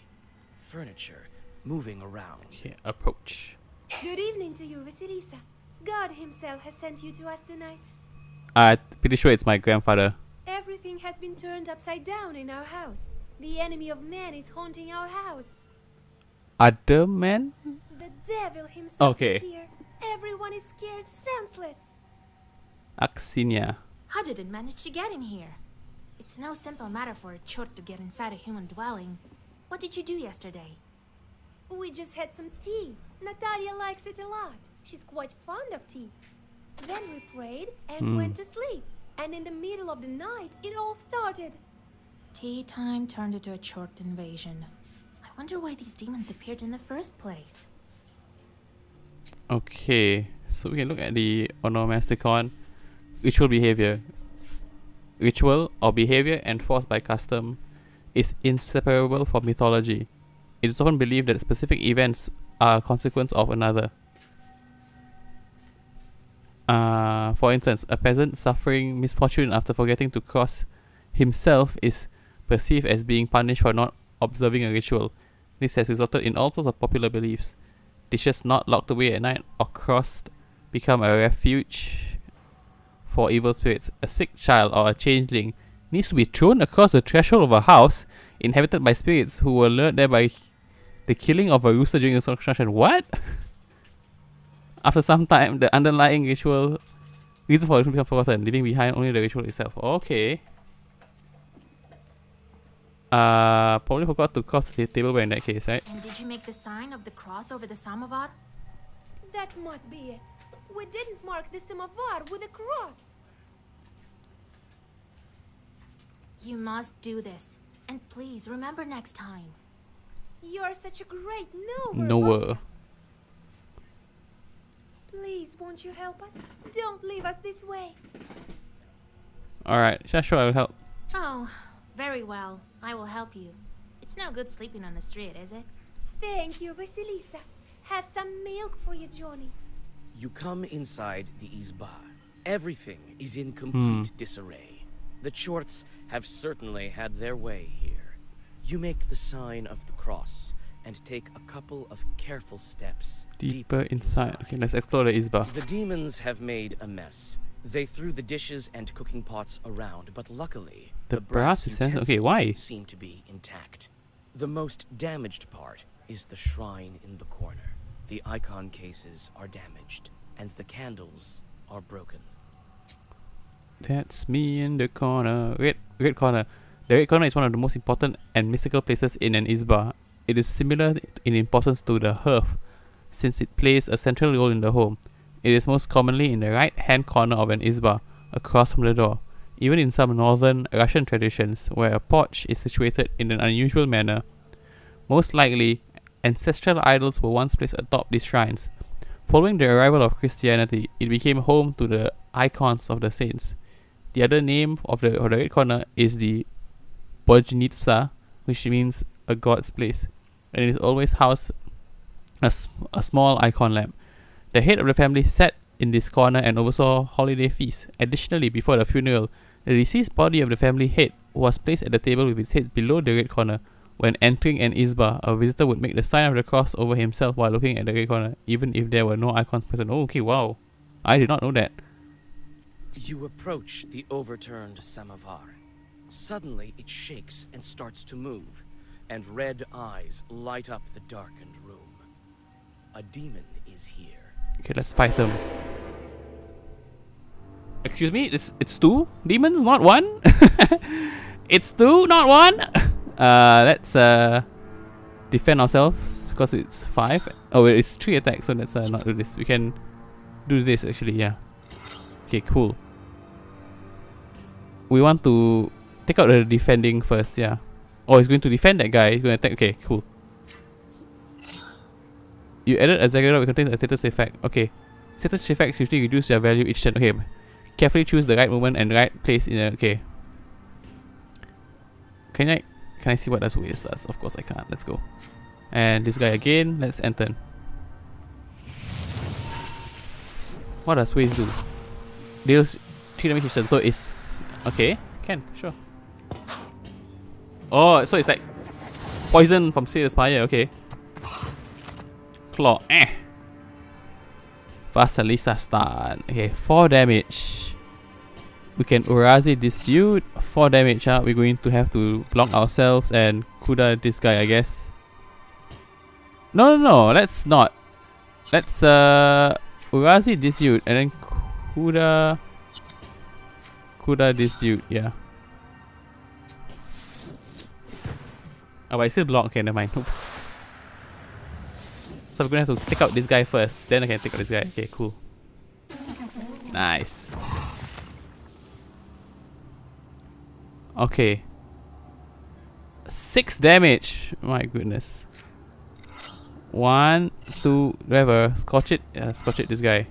furniture moving around. Okay, approach. Good evening to you, Vasilisa. God himself has sent you to us tonight. Pretty sure it's my grandfather. Everything has been turned upside down in our house. The enemy of man is haunting our house. Other man? The devil himself Okay. is here. Everyone is scared senseless. Axinia. How did it manage to get in here? It's no simple matter for a chort to get inside a human dwelling. What did you do yesterday? We just had some tea. Natalia likes it a lot. She's quite fond of tea. Then we prayed and went to sleep. And in the middle of the night, it all started. Tea time turned into a chort invasion. I wonder why these demons appeared in the first place. Okay, so we can look at the onomasticon. Ritual behavior. ritual or behavior enforced by custom is inseparable from mythology. It is often believed that specific events are a consequence of another. For instance, a peasant suffering misfortune after forgetting to cross himself is perceived as being punished for not observing a ritual. This has resulted in all sorts of popular beliefs. Dishes not locked away at night or crossed become a refuge for evil spirits. A sick child or a changeling needs to be thrown across the threshold of a house inhabited by spirits who were lured there by the killing of a rooster during construction. What? After some time, the underlying reason for it to become forgotten, leaving behind only the ritual itself. Okay. Probably forgot to cross the tableware in that case, right? And did you make the sign of the cross over the samovar? That must be it. We didn't mark the samovar with a cross. You must do this. And please remember next time. You're such a great knower. Knower. Please, won't you help us? Don't leave us this way. Alright, sure, I will help. Oh, very well. I will help you. It's no good sleeping on the street, is it? Thank you, Vasilisa. Have some milk for you, Johnny. You come inside the Izba. Everything is in complete disarray. The Chorts have certainly had their way here. You make the sign of the cross and take a couple of careful steps Deeper inside. Okay, let's explore the Izba. The demons have made a mess. They threw the dishes and cooking pots around, but luckily, The brass utensils. Okay, why? seem to be intact. The most damaged part is the shrine in the corner. The icon cases are damaged, and the candles are broken. That's me in the corner. Red corner. The red corner is one of the most important and mystical places in an Izba. It is similar in importance to the hearth, since it plays a central role in the home. It is most commonly in the right-hand corner of an Izba, across from the door. Even in some northern Russian traditions, where a porch is situated in an unusual manner, most likely, ancestral idols were once placed atop these shrines. Following the arrival of Christianity, it became home to the icons of the saints. The other name of the red corner is the Bojnitsa, which means a god's place, and it is always housed a small icon lamp. The head of the family sat in this corner and oversaw holiday feasts. Additionally, before the funeral, the deceased body of the family head was placed at the table with its head below the red corner. When entering an Izba, a visitor would make the sign of the cross over himself while looking at the red corner, even if there were no icons present. Oh, okay, wow. I did not know that. You approach the overturned samovar. Suddenly, it shakes and starts to move, and red eyes light up the darkened room. A demon is here. Okay, let's fight them. Excuse me, it's two demons, not one? It's two, not one? Let's defend ourselves because it's 5. Oh, wait, it's 3 attacks, so let's not do this. We can do this actually, yeah. Okay, cool. We want to take out the defending first, yeah. Oh, he's going to defend that guy. He's going to attack. Okay, cool. You added a Zagreus which contains a status effect. Okay. Status effects usually reduce their value each turn. Okay. Carefully choose the right moment and right place in a... Okay. Can I see what does Waze does? Of course I can't. Let's go. And this guy again. Let's enter. What does Waze do? Deals 3 damage each turn. So it's... Okay. Can. Sure. Oh, so it's like poison from Spire. Okay. Claw. Vasilisa stun. Okay, 4 damage. We can Urazi this dude. 4 damage. We're going to have to block ourselves and Kuda this guy, I guess. No. Let's not. Let's Urazi this dude and then Kuda this dude. Yeah. Oh, but I still block. Okay, never mind. Oops. So I'm gonna have to take out this guy first, then I can take out this guy. Okay, cool. Nice. Okay. 6 damage. My goodness. 1, 2, whatever. Scorch it. Yeah, scorch it. This guy.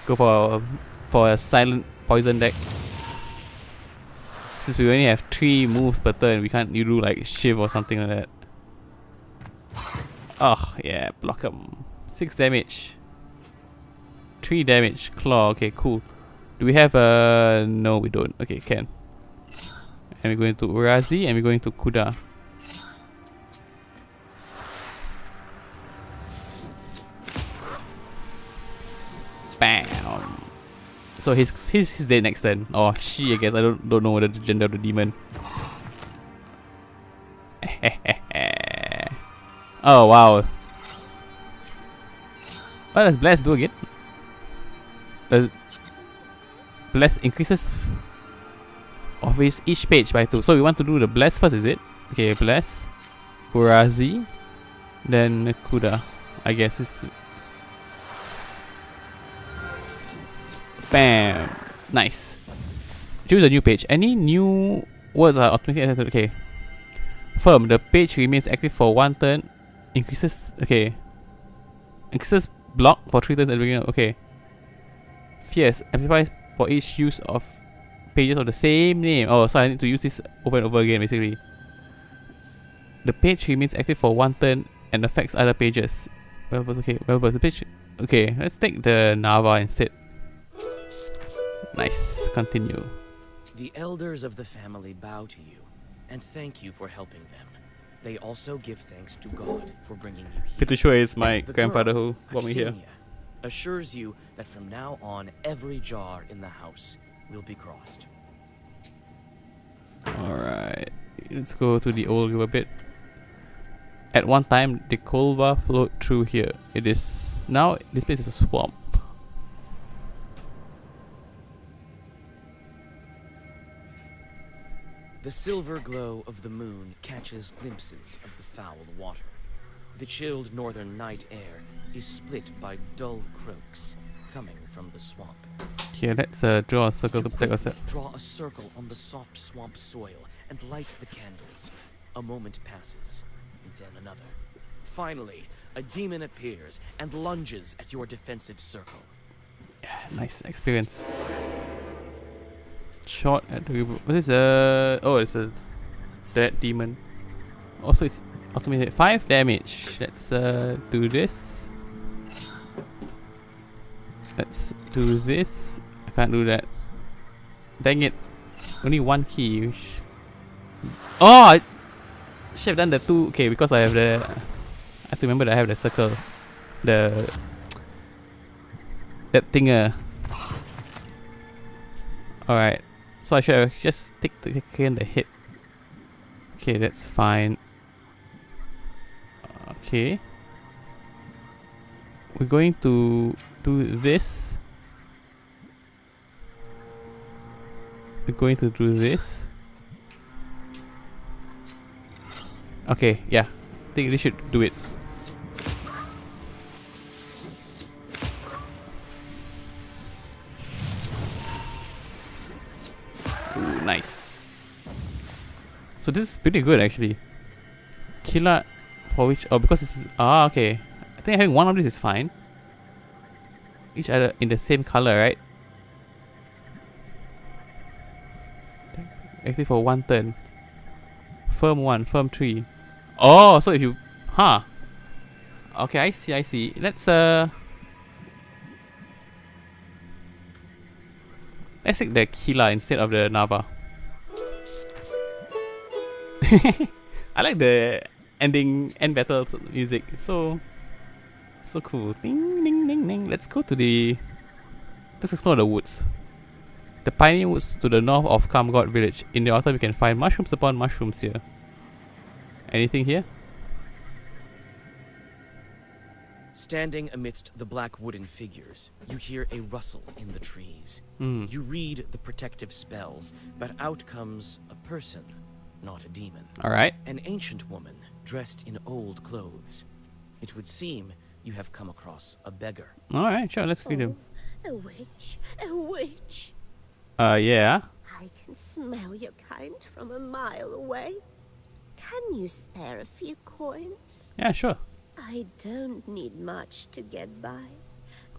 Go for a silent poison deck. Since we only have 3 moves per turn, we can't do like shiv or something like that. Oh yeah, block him. 6 damage. 3 damage. Claw. Okay, cool. Do we have a... No, we don't. Okay, can. And we're going to Urazi and we're going to Kuda. Bam. So he's dead next turn. Or she, I guess. I don't know the gender of the demon. Oh wow. What does Bless do again? Bless increases of each page by 2. So we want to do the Bless first, is it? Okay, Bless, Urazi, then Kuda. I guess it's... Bam! Nice. Choose a new page. Any new words are automatically added. Okay. Firm. The page remains active for 1 turn. Increases... Okay. Increases block for 3 turns at the beginning. Okay. Fierce. Amplifies for each use of pages of the same name. Oh, so I need to use this over and over again, basically. The page remains active for 1 turn and affects other pages. Well, okay. Well, the page... Okay, let's take the Nava instead. Nice. Continue. The elders of the family bow to you and thank you for helping them. They also give thanks to God for bringing you here. Pitushu is my The grandfather girl, who brought me here. Axinia, assures you that from now on every jar in the house will be crossed. Alright. Let's go to the old river bit. At one time, the Kolva flowed through here. It is... Now, this place is a swamp. The silver glow of the moon catches glimpses of the foul water. The chilled northern night air is split by dull croaks coming from the swamp. Okay, let's draw a circle to protect ourselves. Draw a circle on the soft swamp soil and light the candles. A moment passes, and then another. Finally, a demon appears and lunges at your defensive circle. Yeah, nice experience. Shot at the river. What is oh, it's a dead demon. Also, it's automated 5 damage. Let's do this. Let's do this. I can't do that. Dang it! Only 1 key. Oh, I should have done the 2. Okay, because I have the. I have to remember that I have the circle. That thinger. Alright. So I should have just taken the hit. Okay, that's fine. Okay. We're going to do this. We're going to do this. Okay, yeah. I think we should do it. Ooh, nice. So this is pretty good actually. Killer for which... Oh, because this is... Ah, okay. I think having one of these is fine. Each other in the same color, right? Active for 1 turn. Firm 1, firm 3. Oh, so if you... Huh. Okay, I see, I see. Let's take the Kila instead of the Nava. I like the end battle music. It's so cool. Ding ding ding ding. Let's explore the woods. The piney woods to the north of Kamgod village. In the autumn you can find mushrooms upon mushrooms here. Anything here? Standing amidst the black wooden figures, you hear a rustle in the trees. You read the protective spells, but out comes a person, not a demon. Alright. An ancient woman, dressed in old clothes. It would seem you have come across a beggar. Alright, sure, let's feed him. A witch, a witch. Yeah. I can smell your kind from a mile away. Can you spare a few coins? Yeah, sure. I don't need much to get by.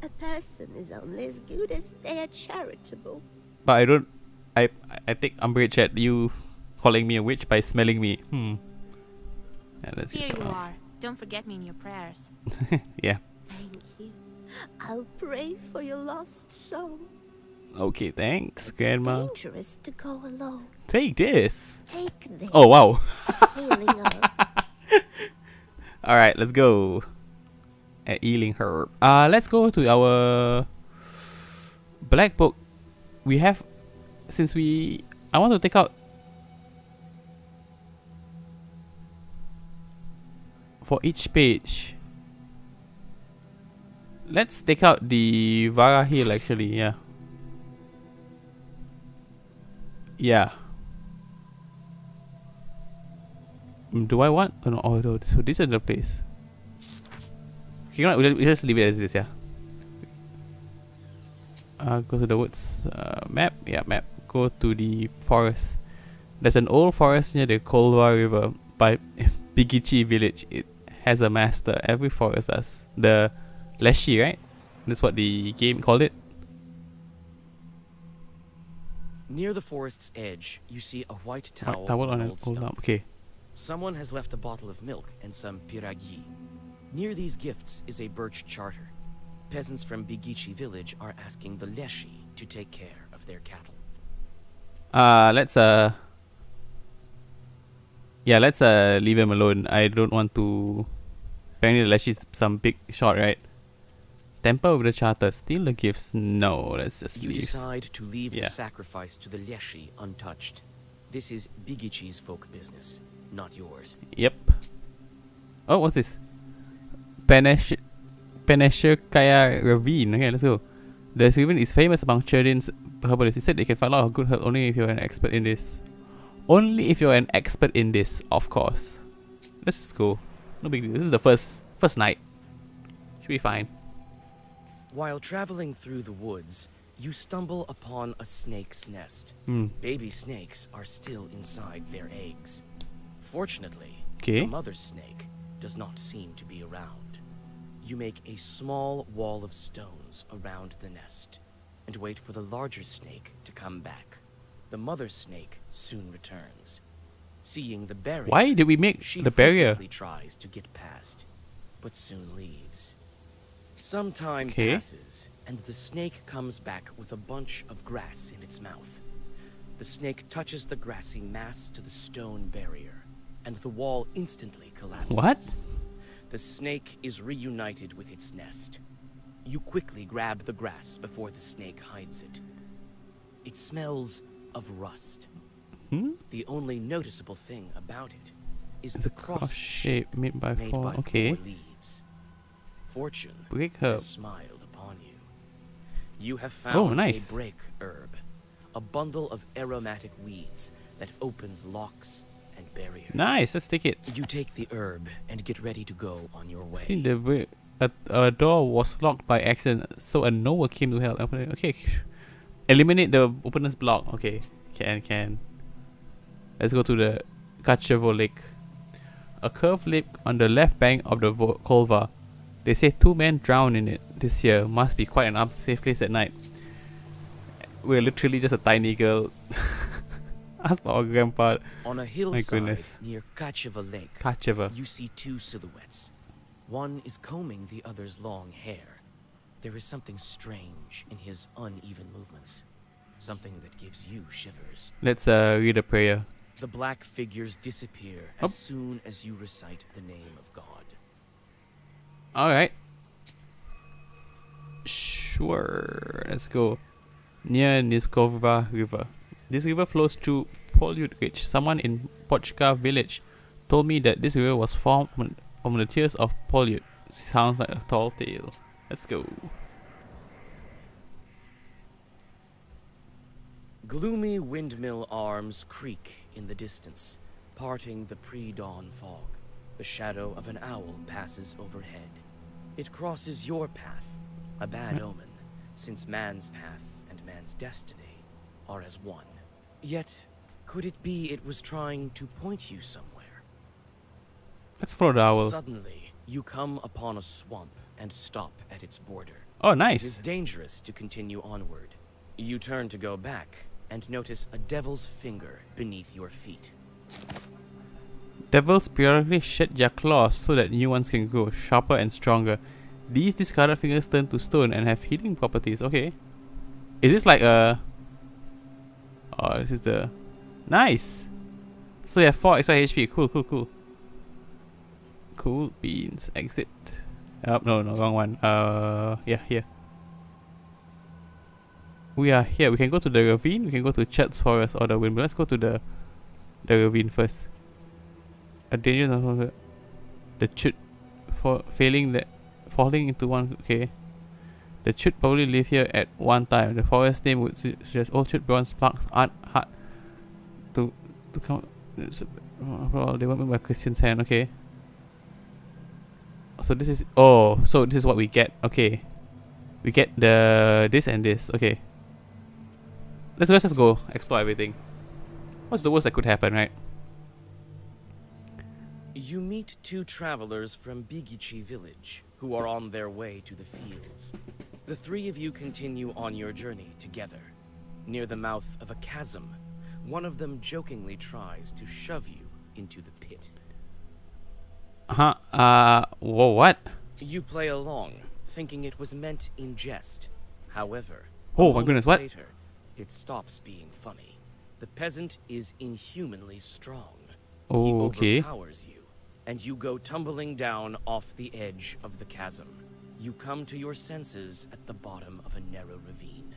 A person is only as good as they are charitable. But I don't I take umbrage at you calling me a witch by smelling me. Yeah, let's Here just you are. Don't forget me in your prayers. Yeah. Thank you. I'll pray for your lost soul. Okay, thanks, It's Grandma. dangerous to go alone. Take this. Take this. Oh wow. Healing herb. All right, let's go. Healing herb. Let's go to our black book. We have, since I want to take out for each page. Let's take out the Vara Hill actually. Yeah. Yeah. Do I want? Oh, no. Oh no. So this is the place. Okay, we'll just leave it as this. Yeah. Go to the woods. Map. Yeah, map. Go to the forest. There's an old forest near the Kolva River by Bigichi village. It has a master. Every forest does. The Leshi, right? That's what the game called it. Near the forest's edge, you see a white towel, White towel on and an old old stump. lamp. Okay. Someone has left a bottle of milk and some piragi. Near these gifts is a birch charter. Peasants from Bigichi village are asking the Leshi to take care of their cattle. Let's leave him alone. I don't want to. Apparently, the Leshi's some big shot, right? Temper with the charter. Steal the gifts. No, let's just You leave. decide to leave Yeah. the sacrifice to the Leshi untouched. This is Bigichi's folk business, not yours. Yep. Oh, what's this? Peneshkaya ravine. Okay, let's go. The ravine is famous among Cherdin's herbalists. He said they can find a lot of good herbs only if you're an expert in this. Only if you're an expert in this, of course. Let's just go. No big deal. This is the first night. Should be fine. While traveling through the woods, you stumble upon a snake's nest. Baby snakes are still inside their eggs. Fortunately, Okay. the mother snake does not seem to be around. You make a small wall of stones around the nest and wait for the larger snake to come back. The mother snake soon returns. Seeing the barrier, Why did we make she the barrier? fruitlessly tries to get past, but soon leaves. Some time Okay. passes, and the snake comes back with a bunch of grass in its mouth. The snake touches the grassy mass to the stone barrier, and the wall instantly collapses. What? The snake is reunited with its nest. You quickly grab the grass before the snake hides it. It smells of rust. The only noticeable thing about it is It's the a cross shape made by four. four Okay. leaves. Fortune Break herb. has smiled upon you. You have found nice. a break herb, a bundle of aromatic weeds that opens locks and barriers. Nice. Let's take it. You take the herb and get ready to go on your way. See a door was locked by accident, so a knower came to help. Open it. Okay. Eliminate the opponent's block. Okay. Can. Let's go to the Carcival Lake. A curved lake on the left bank of the Kolva. They say 2 men drowned in it this year. Must be quite an unsafe place at night. We're literally just a tiny girl. Ask for our grandpa. On a hillside goodness. near Carcival Lake, Carcival. you see 2 silhouettes. One is combing the other's long hair. There is something strange in his uneven movements. Something that gives you shivers. Let's read a prayer. The black figures disappear Oh. as soon as you recite the name of God. Alright. Sure. Let's go. Near Niskova River. This river flows through Polyut Ridge. Someone in Pochka village told me that this river was formed from the tears of Polyut. Sounds like a tall tale. Let's go. Gloomy windmill arms creak in the distance, parting the pre-dawn fog. The shadow of an owl passes overhead. It crosses your path, a bad omen, since man's path and man's destiny are as one. Yet, could it be it was trying to point you somewhere? Let's follow the owl. Suddenly, you come upon a swamp and stop at its border. Oh, It is nice. dangerous to continue onward. You turn to go back, and notice a devil's finger beneath your feet. Devils periodically shed their claws so that new ones can grow sharper and stronger. These discarded fingers turn to stone and have healing properties. Okay. Is this like a... Oh, this is the... Nice! So you have 4 extra HP. Cool, cool, cool. Cool beans. Exit. Oh, no, wrong one. Yeah, here. We are here. We can go to the ravine. We can go to Chet's forest or the wind. But let's go to the ravine first. A danger of the chute for falling into one. Okay. The chute probably live here at one time. The forest name would suggest old chute bronze sparks aren't hard to come. Well, they want me by Christian's hand. Okay. So this is so this is what we get. Okay. We get this and this. Okay. Let's just go explore everything. What's the worst that could happen, right? You meet 2 travelers from Bigichi village who are on their way to the fields. The 3 of you continue on your journey together. Near the mouth of a chasm, one of them jokingly tries to shove you into the pit. Whoa, what? You play along, thinking it was meant in jest. However, oh my goodness, what? Later, it stops being funny. The peasant is inhumanly strong. Oh, he okay. overpowers you, and you go tumbling down off the edge of the chasm. You come to your senses at the bottom of a narrow ravine.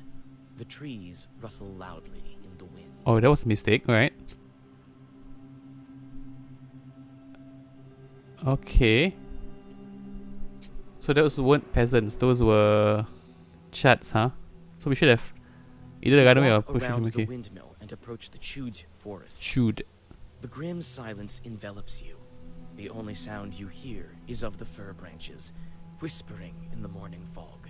The trees rustle loudly in the wind. Oh, that was a mistake, right? Okay. So those weren't peasants, those were chats, huh? So we should have either the other way or push him. Okay. Okay. The windmill and approach the chewed forest. Chewed. The grim silence envelops you. The only sound you hear is of the fir branches, whispering in the morning fog.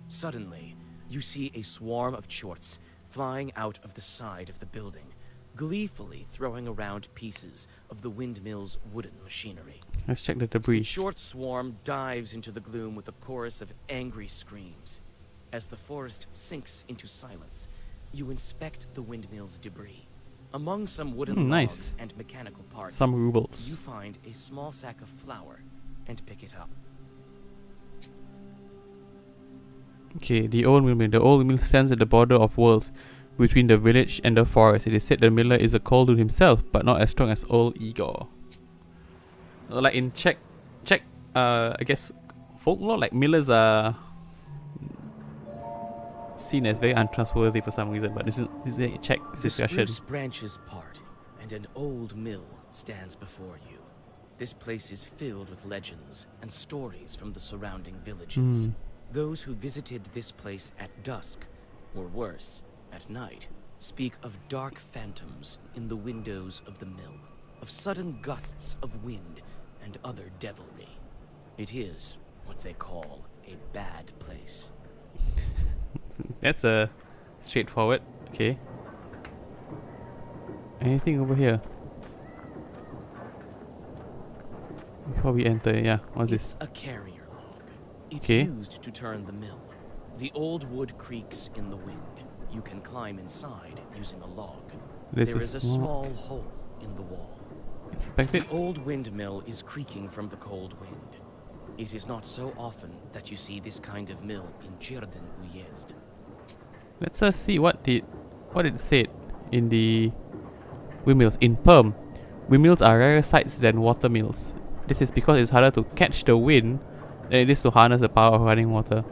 Suddenly, you see a swarm of chorts flying out of the side of the building, gleefully throwing around pieces of the windmill's wooden machinery. Let's check the debris. The short swarm dives into the gloom with a chorus of angry screams. As the forest sinks into silence, you inspect the windmill's debris. Among some wooden nice. logs and mechanical parts, Some rubles. you find a small sack of flour and pick it up. Okay, the old mill. The old mill stands at the border of worlds between the village and the forest. It is said the miller is a Koldun himself, but not as strong as old Igor. Like in Czech, I guess folklore, like millers are seen as very untrustworthy for some reason. But this is a Czech discussion. The spruce branches part, and an old mill stands before you. This place is filled with legends and stories from the surrounding villages. Those who visited this place at dusk, or worse, at night, speak of dark phantoms in the windows of the mill, of sudden gusts of wind and other devilry. It is what they call a bad place. That's straightforward. Okay. Anything over here? Before we enter, yeah. What's this? A carrier log. It's Okay. used to turn the mill. The old wood creaks in the wind. You can climb inside using a log. This There is a is small hole in the wall. Inspect it. The old windmill is creaking from the cold wind. It is not so often that you see this kind of mill in Čerden Ujezd. Let's see what it said in the windmills. In Perm, windmills are rarer sights than water mills. This is because it's harder to catch the wind than it is to harness the power of running water.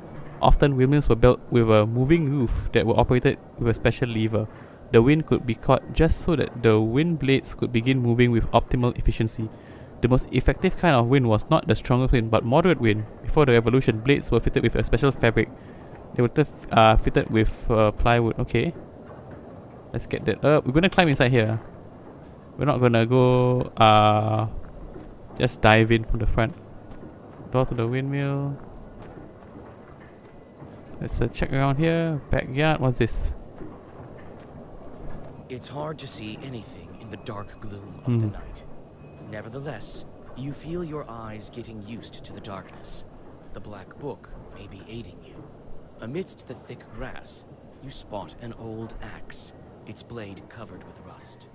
Often windmills were built with a moving roof that were operated with a special lever. The wind could be caught just so that the wind blades could begin moving with optimal efficiency. The most effective kind of wind was not the strongest wind, but moderate wind. Before the revolution, blades were fitted with a special fabric. They were fitted with plywood. Okay. Let's get that up. We're gonna climb inside here. We're not gonna go just dive in from the front. Door to the windmill. Let's check around here. Backyard. What's this? It's hard to see anything in the dark gloom of the night. Nevertheless, you feel your eyes getting used to the darkness. The black book may be aiding you. Amidst the thick grass, you spot an old axe. its blade covered with rust.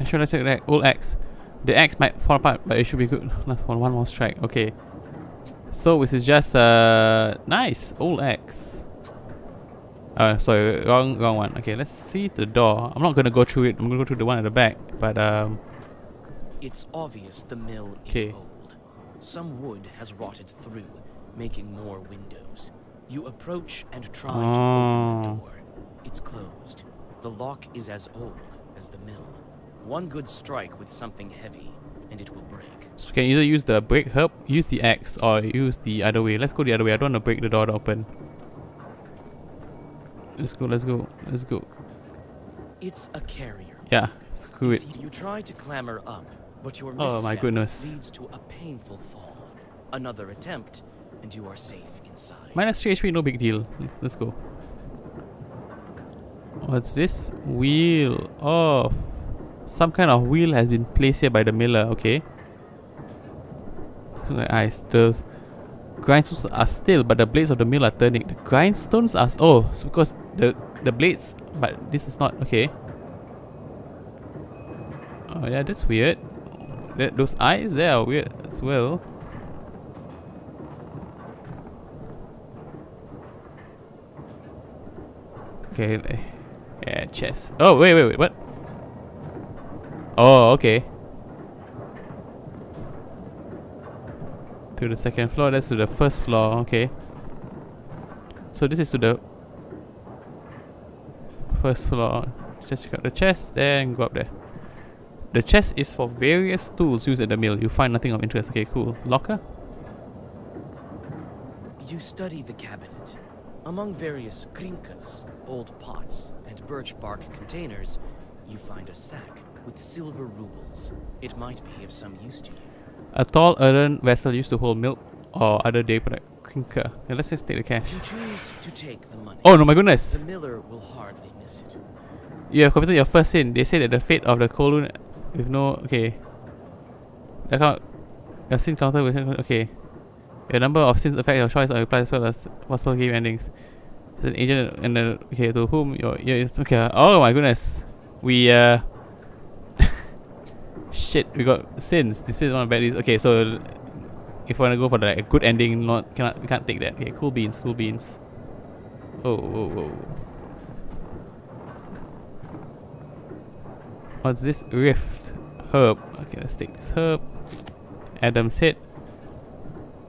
Sure, let's take that old axe. The axe might fall apart, but it should be good. Last one more strike. Okay. So this is just nice old axe. Sorry, wrong one. Okay, let's see the door. I'm not gonna go through it. I'm gonna go through the one at the back. But It's obvious the mill Okay. is old. Some wood has rotted through, making more windows. You approach and try to open the door. It's closed. The lock is as old as the mill. One good strike with something heavy, and it will break. so you can either use the break herb, use the axe, or use the other way. Let's go the other way. I don't want to break the door open. Let's go. Let's go. Let's go. It's a carrier. Yeah, screw it. You try to clamber up, but your Oh my misstep goodness. leads to a painful fall. Another attempt, and you are safe inside. Minus 3 HP, no big deal. Let's go. What's this? Wheel. Oh, some kind of wheel has been placed here by the miller. Okay. So the grindstones are still, but the blades of the mill are turning. The grindstones are so because the blades, but this is not okay. Oh yeah, that's weird. Those eyes there are weird as well. Okay, yeah, chest. Oh wait, what? Oh, okay. To the second floor. That's to the first floor. Okay. So this is to the first floor. Just check out the chest, then go up there. The chest is for various tools used at the mill. You find nothing of interest. Okay, cool. Locker? You study the cabinet. Among various krinkas, old pots, and birch bark containers, you find a sack with silver rubles. It might be of some use to you. A tall earthen vessel used to hold milk or other day product. Krinka. Yeah, let's just take the cash. You choose to take the money. Oh no, my goodness! The miller will hardly miss it. You have completed your first sin. They say that the fate of the Kowloon with no... Okay. Your sin counter with... Okay. Your number of sins affect your choice or reply as well as possible game endings. As an agent and the... Okay, to whom your ear is... Okay. Oh my goodness. We shit, we got sins. This is one of bad deeds. Okay, so... If we want to go for the, like, a good ending, we can't take that. Okay, cool beans, cool beans. Oh, whoa, whoa. What's this? Rift. Herb. Okay, let's take this herb. Adam's head.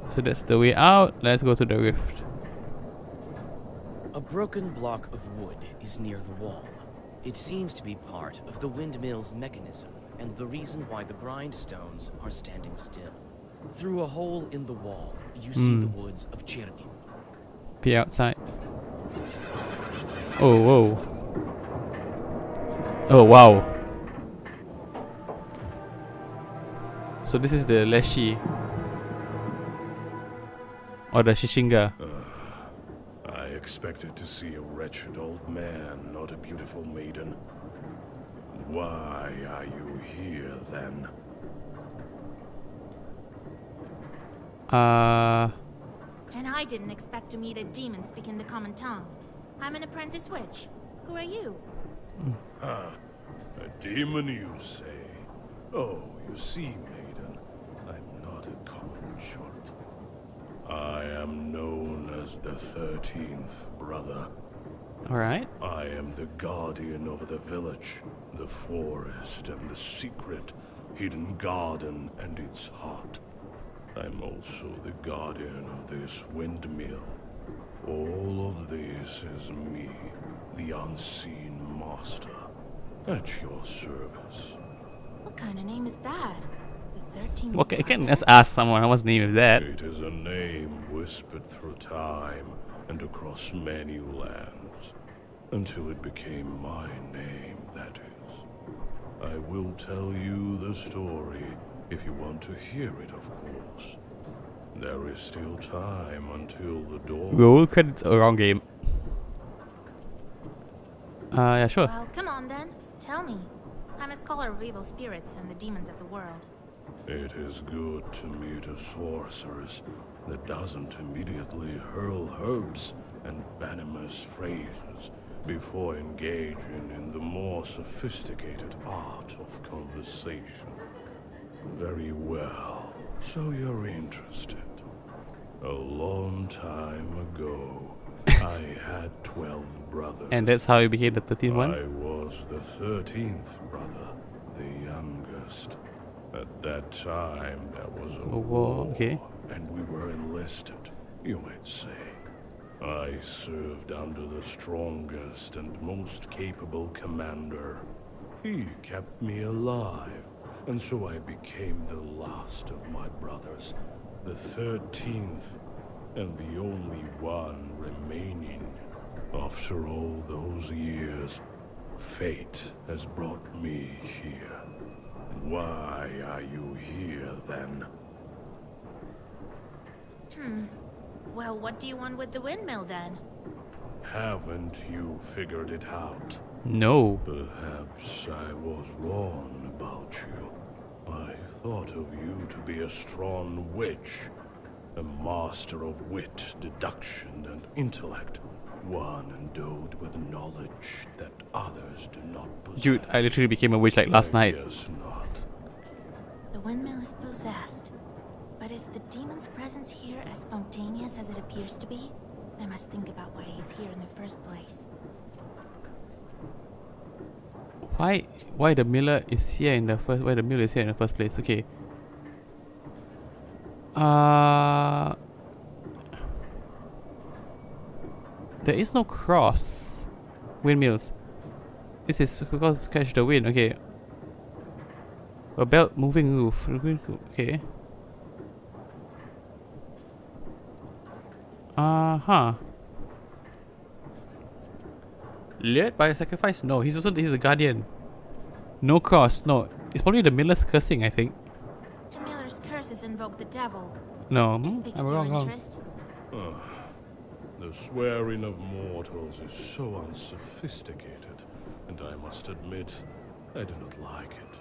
So that's the way out. Let's go to the rift. A broken block of wood is near the wall. It seems to be part of the windmill's mechanism and the reason why the grindstones are standing still. Through a hole in the wall, you see the woods of Chernin. Be outside. Oh, whoa. Oh, wow. So this is the Leshi. Or the Shishinga. I expected to see a wretched old man, not a beautiful maiden. Why are you here, then? And I didn't expect to meet a demon speaking the common tongue. I'm an apprentice witch. Who are you? Huh. A demon, you say? Oh, you see, maiden, I'm not a common short. I am known as the 13th brother. Alright. I am the guardian over the village, the forest, and the secret hidden garden and its heart. I'm also the guardian of this windmill. All of this is me, the unseen master, at your service. What kind of name is that? The 13th. Okay, I can just ask someone what's the name is that. It is a name whispered through time and across many lands, until it became my name, that is. I will tell you the story if you want to hear it, of course. There is still time until the dawn. Roll credits or wrong game. Yeah, sure. Well, come on then. Tell me. I'm a scholar of evil spirits and the demons of the world. It is good to meet a sorceress that doesn't immediately hurl herbs and venomous phrases before engaging in the more sophisticated art of conversation. Very well. So you're interested. A long time ago, I had 12 brothers. And that's how you became the 13th one? I was the 13th brother, the youngest. At that time, there was a war, okay. and we were enlisted, you might say. I served under the strongest and most capable commander. He kept me alive, and so I became the last of my brothers, the 13th, and the only one remaining. After all those years, fate has brought me here. Why are you here, then? Well, what do you want with the windmill, then? Haven't you figured it out? No. Perhaps I was wrong about you. I thought of you to be a strong witch, a master of wit, deduction, and intellect, one endowed with knowledge that others do not possess. Dude, I literally became a witch like last night. Yes, not. The windmill is possessed. But is the demon's presence here as spontaneous as it appears to be? I must think about why he's here in the first place. Why the miller is here in the first place? Okay. There is no cross windmills. This is because catch the wind. Okay. A belt moving roof. Okay. Lured by a sacrifice? No, he's the guardian. No cross. No, it's probably the miller's cursing, I think. The miller's curses invoke the devil. No, This piques I'm your wrong. interest. The swearing of mortals is so unsophisticated, and I must admit, I do not like it.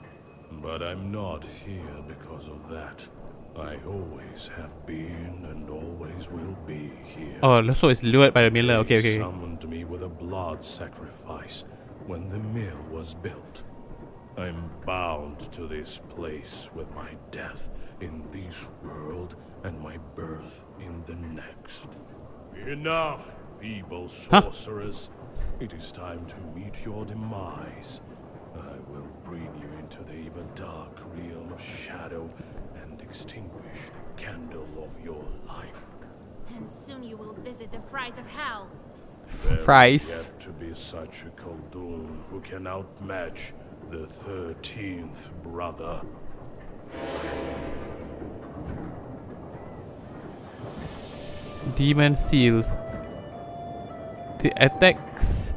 But I'm not here because of that. I always have been and always will be here. Oh, so it's lured by the miller. Okay, They okay. summoned me with a blood sacrifice when the mill was built. I'm bound to this place with my death in this world and my birth in the next. Enough, feeble sorceress. It is time to meet your demise. I will bring you into the ever dark realm of shadow and extinguish the candle of your life. And soon you will visit the fries of hell. Fries. Yet to be such a coldoon who can outmatch the 13th brother. Demon seals. The attacks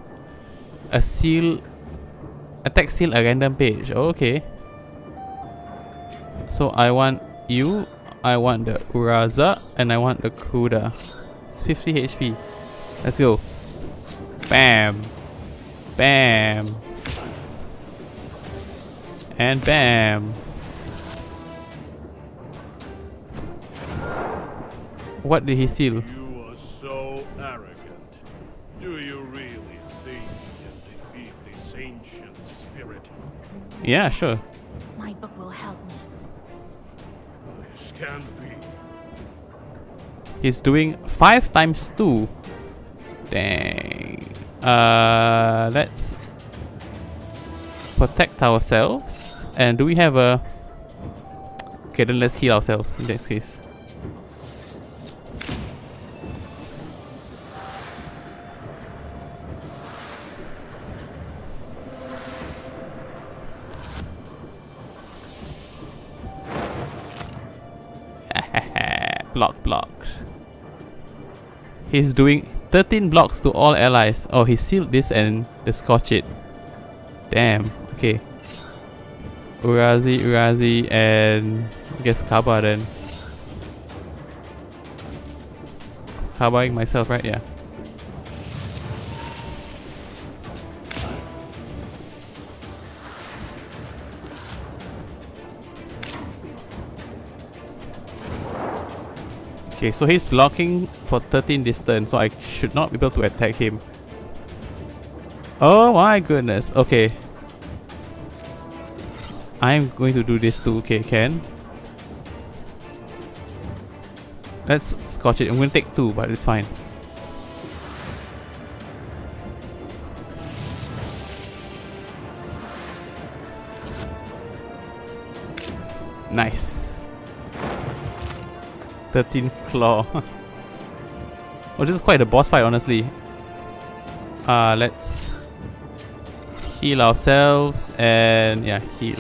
seal a random page. Oh, okay. So I want you, I want the Uraza, and I want the Kuda. 50 HP. Let's go. Bam. Bam. And bam. What did he seal? You are so arrogant. Do you really think you can defeat this ancient spirit? Yeah, sure. My book will help me. This can't be. He's doing 5 times 2. Dang. Let's protect ourselves. And do we have a... Okay, then let's heal ourselves in this case. Block. He's doing 13 blocks to all allies. Oh, he sealed this and the scorch it. Damn. Okay. Urazi, and I guess Kaba then. Kabaing myself, right? Yeah. Okay, so he's blocking for 13 distance, so I should not be able to attack him. Oh my goodness. Okay. I'm going to do this too. Okay, Ken. Let's scotch it. I'm going to take 2, but it's fine. Nice. 13th claw. Oh, this is quite a boss fight, honestly. Let's heal ourselves and yeah, heal.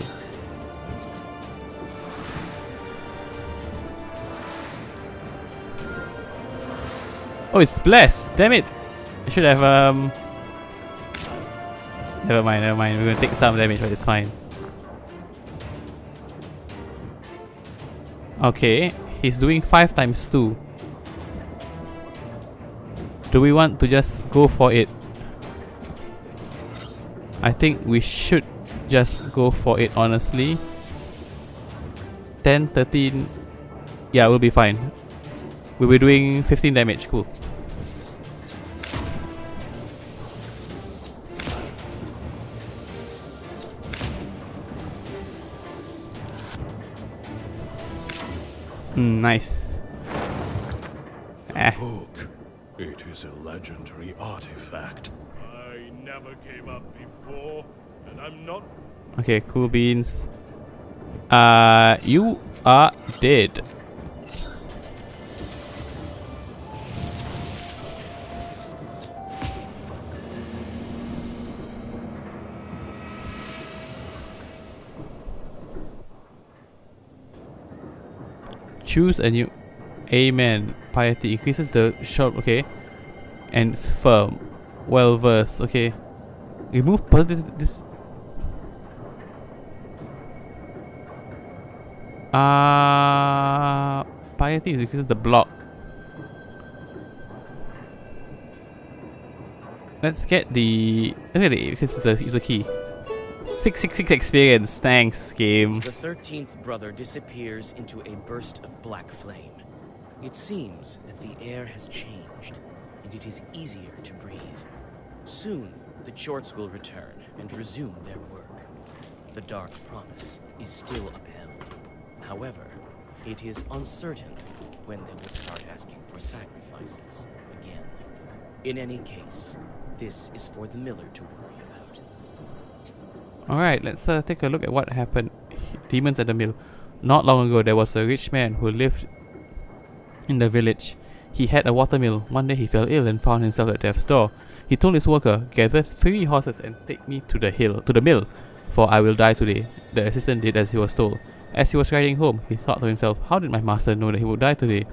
Oh, it's blessed. Damn it! I should have Never mind. We're gonna take some damage, but it's fine. Okay, he's doing 5 times 2. Do we want to just go for it? I think we should just go for it, honestly. 10, 13. Yeah, we'll be fine. We'll be doing 15 damage. Cool. Nice. Book. It is a legendary artifact. I never came up before, and I'm not. Okay, cool beans. You are dead. Choose a new. Amen. Piety increases the short. Okay, and it's firm, well versed. Okay, remove positive. Piety increases the block. Let's get the. Because it's a key. 666 experience. Thanks, game. The 13th brother disappears into a burst of black flame. It seems that the air has changed, and it is easier to breathe. Soon, the Chorts will return and resume their work. The Dark Promise is still upheld. However, it is uncertain when they will start asking for sacrifices again. In any case, this is for the miller to worry about. Alright, let's take a look at what happened. Demons at the mill. Not long ago, there was a rich man who lived in the village. He had a watermill. One day he fell ill and found himself at death's door. He told his worker, "Gather 3 horses and take me to the mill, for I will die today." The assistant did as he was told. As he was riding home, he thought to himself, "How did my master know that he would die today?"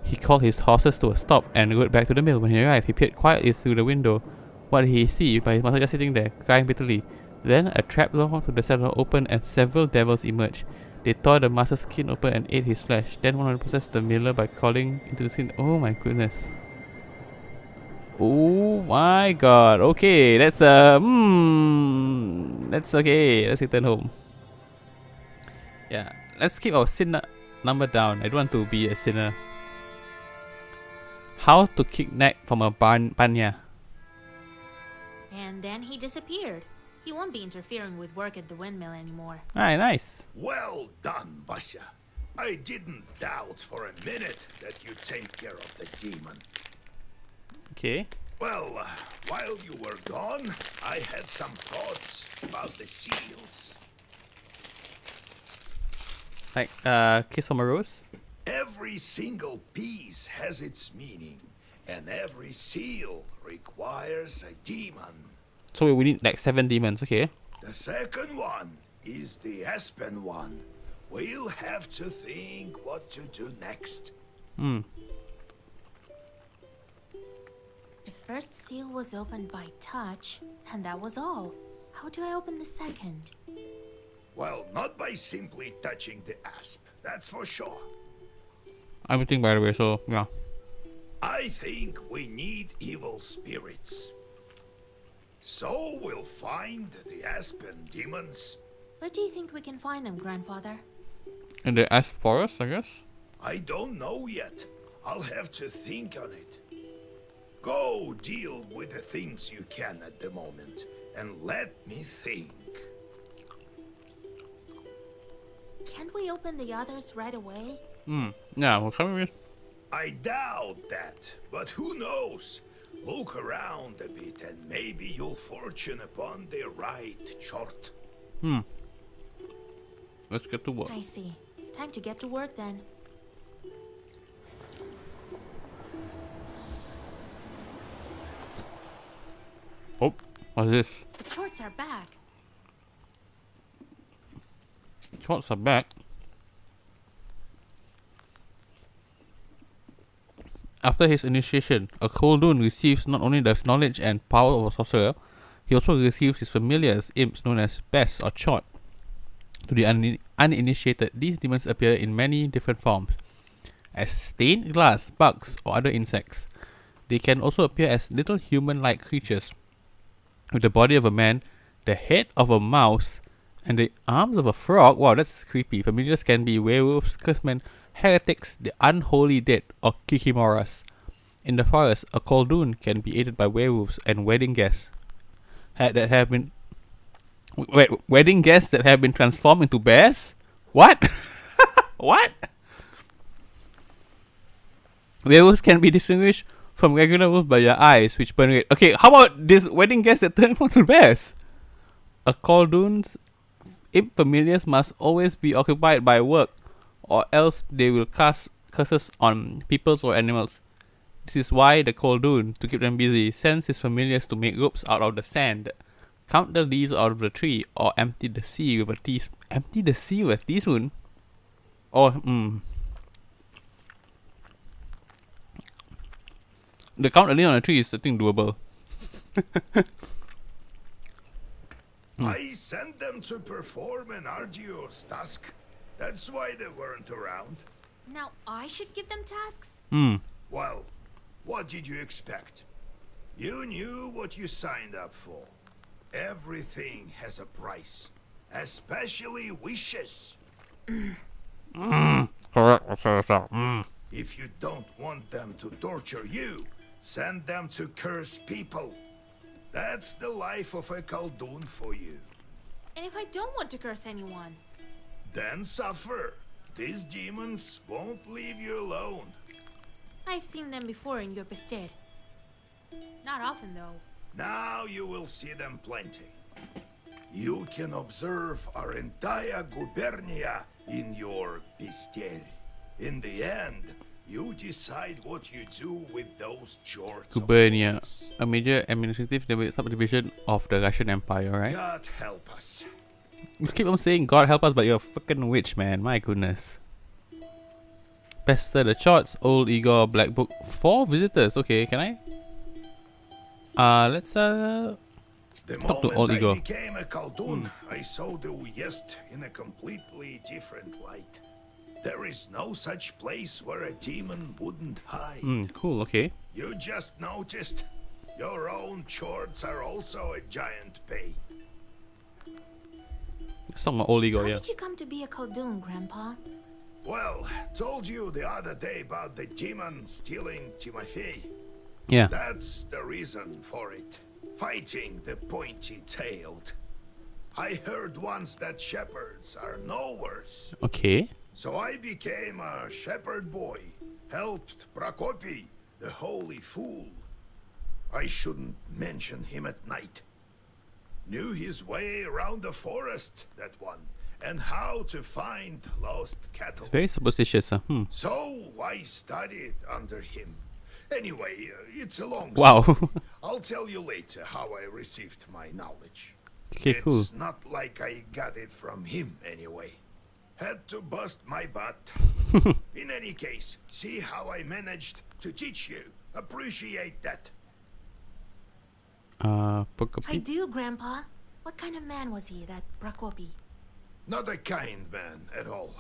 He called his horses to a stop and rode back to the mill. When he arrived, he peered quietly through the window. What did he see? But his master just sitting there, crying bitterly. Then a trapdoor to the cellar opened and several devils emerged. They tore the master's skin open and ate his flesh. Then one of them possessed the miller by crawling into the skin. Oh my goodness. Oh my god. Okay, that's that's okay. Let's return home. Yeah, let's keep our sin number down. I don't want to be a sinner. How to kidnap from a banya. And then he disappeared. He won't be interfering with work at the windmill anymore. Alright, nice. Well done, Basha. I didn't doubt for a minute that you'd take care of the demon. Okay. Well, while you were gone, I had some thoughts about the seals. Like, kiss from a rose? Every single piece has its meaning, and every seal requires a demon. So we need like 7 demons, okay. The second one is the Aspen one. We'll have to think what to do next. The first seal was opened by touch, and that was all. How do I open the second? Well, not by simply touching the asp, that's for sure. I'm eating, by the way, so yeah. I think we need evil spirits. So we'll find the Aspen demons. Where do you think we can find them, Grandfather? In the Asp Forest, I guess? I don't know yet. I'll have to think on it. Go deal with the things you can at the moment, and let me think. Can't we open the others right away? Yeah, we're coming with. I doubt that, but who knows? Look around a bit and maybe you'll fortune upon the right chart. Let's get to work. I see. Time to get to work then. Oh, what's this? The shorts are back. Shots are back. After his initiation, a Koldun receives not only the knowledge and power of a sorcerer, he also receives his familiars, imps known as pests or chot. To the uninitiated, these demons appear in many different forms, as stained glass, bugs, or other insects. They can also appear as little human-like creatures, with the body of a man, the head of a mouse, and the arms of a frog. Wow, that's creepy. Familiars can be werewolves, cursemen, heretics, the unholy dead, or kikimoras. In the forest, a Koldun can be aided by werewolves and wedding guests wedding guests that have been transformed into bears? What? What? Werewolves can be distinguished from regular wolves by their eyes, which burn red. Okay, how about this wedding guests that turn into bears? A Koldun's imp familiars must always be occupied by work, or else they will cast curses on peoples or animals. This is why the Koldun, to keep them busy, sends his familiars to make ropes out of the sand, count the leaves out of the tree, or empty the sea with a teaspoon. Empty the sea with a teaspoon? Or, The count the leaves on a tree is, I think, doable. I sent them to perform an arduous task. That's why they weren't around. Now I should give them tasks? Well, what did you expect? You knew what you signed up for. Everything has a price, especially wishes. Correct. If you don't want them to torture you, send them to curse people. That's the life of a Koldun for you. And if I don't want to curse anyone? Then suffer. These demons won't leave you alone. I've seen them before in your Bestead. Not often, though. Now you will see them plenty. You can observe our entire gubernia in your Bestead. In the end, you decide what you do with those chords. Gubernia, a major administrative subdivision of the Russian Empire, right? God help us. You keep on saying God help us, but you're a fucking witch, man. My goodness. Pester the Chots, Old Igor, Black Book. 4 visitors. Okay, can I? Let's The talk to moment Old I Igor. became a Koldun, I saw the West in a completely different light. There is no such place where a demon wouldn't hide. Cool, okay. You just noticed? Your own chords are also a giant pain. Let's talk about Old Igor, How yeah. did you come to be a Koldun, Grandpa? Well, told you the other day about the demon stealing Timofey. Yeah. That's the reason for it. Fighting the pointy-tailed. I heard once that shepherds are no worse. Okay. So I became a shepherd boy. Helped Prokopy, the holy fool. I shouldn't mention him at night. Knew his way around the forest, that one. And how to find lost cattle. Very superstitious, So I studied under him. Anyway, it's a long Wow. story. I'll tell you later how I received my knowledge. Okay, cool. It's not like I got it from him anyway. Had to bust my butt. In any case, see how I managed to teach you. Appreciate that. I Prokopy? do, Grandpa. What kind of man was he, that Prokopy? Not a kind man at all,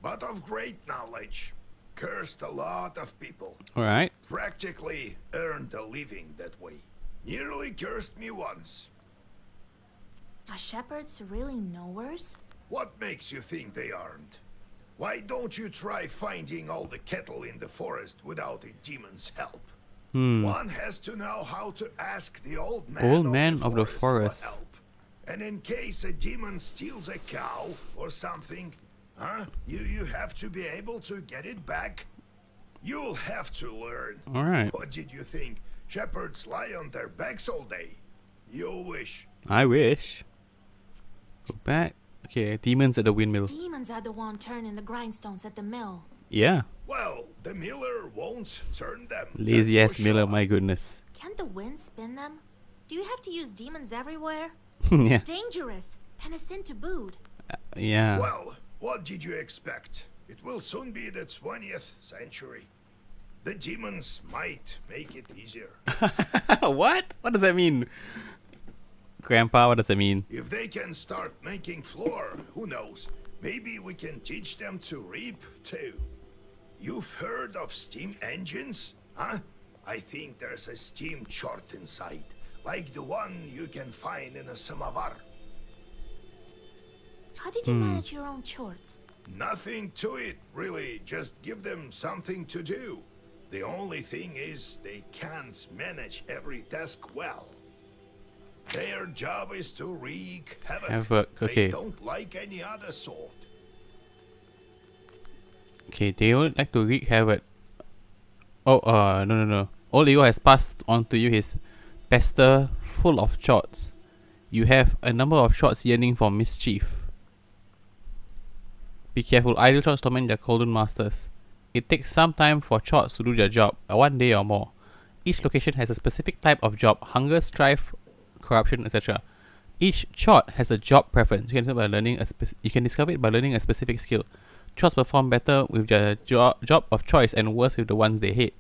but of great knowledge. Cursed a lot of people. Alright. Practically earned a living that way. Nearly cursed me once. Are shepherds really knowers? What makes you think they aren't? Why don't you try finding all the cattle in the forest without a demon's help? One has to know how to ask the old man, of the for forest. help. And in case a demon steals a cow or something, you have to be able to get it back. You'll have to learn. All right. What did you think? Shepherds lie on their backs all day. You wish. I wish. Go back. Okay, demons at the windmill. Demons are the one turning the grindstones at the mill. Yeah. Well, the miller won't turn them. Lazy that's ass for miller, sure. my goodness. Can't the wind spin them? Do you have to use demons everywhere? Yeah. Dangerous and a sin to boot. Yeah. Well, what did you expect? It will soon be the 20th century. The demons might make it easier. What? What does that mean? Grandpa, what does that mean? If they can start making flour, who knows? Maybe we can teach them to reap too. You've heard of steam engines? Huh? I think there's a steam chart inside, like the one you can find in a samovar. How did you manage your own chores? Nothing to it, really. Just give them something to do. The only thing is they can't manage every task well. Their job is to wreak havoc. Havoc, okay. They don't like any other sort. Okay, they would like to wreak havoc. Oh, no. Old Leo has passed on to you his pester full of shots. You have a number of shots yearning for mischief. Be careful, idle shots torment their golden masters. It takes some time for shots to do their job, 1 day or more. Each location has a specific type of job, hunger, strife, corruption, etc. Each chot has a job preference. You can discover it by learning a specific skill. Chots perform better with their job of choice and worse with the ones they hate.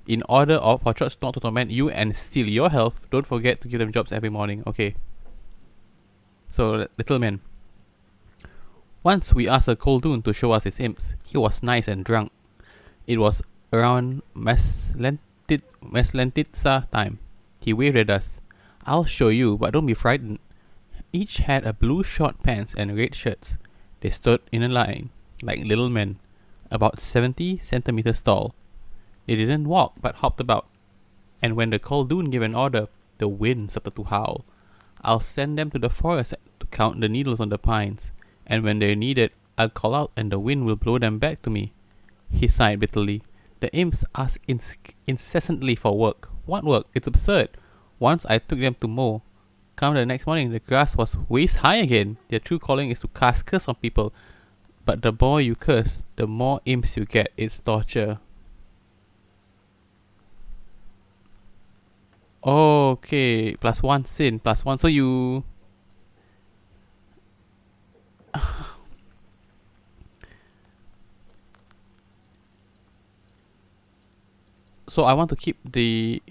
In order for chots not to torment you and steal your health, don't forget to give them jobs every morning. Okay. So, little man. Once we asked a Koldoon to show us his imps. He was nice and drunk. It was around Meslentitsa time. He waved at us. I'll show you, but don't be frightened. Each had a blue short pants and red shirts. They stood in a line, like little men, about 70 centimeters tall. They didn't walk, but hopped about. And when the Koldoon gave an order, the wind started to howl. I'll send them to the forest to count the needles on the pines. And when they're needed, I'll call out and the wind will blow them back to me. He sighed bitterly. The imps ask incessantly for work. What work? It's absurd. Once I took them to mow. Come the next morning, the grass was waist high again. Their true calling is to cast curse on people. But the more you curse, the more imps you get. It's torture. Okay, +1 sin, +1. So you... So I want to keep the...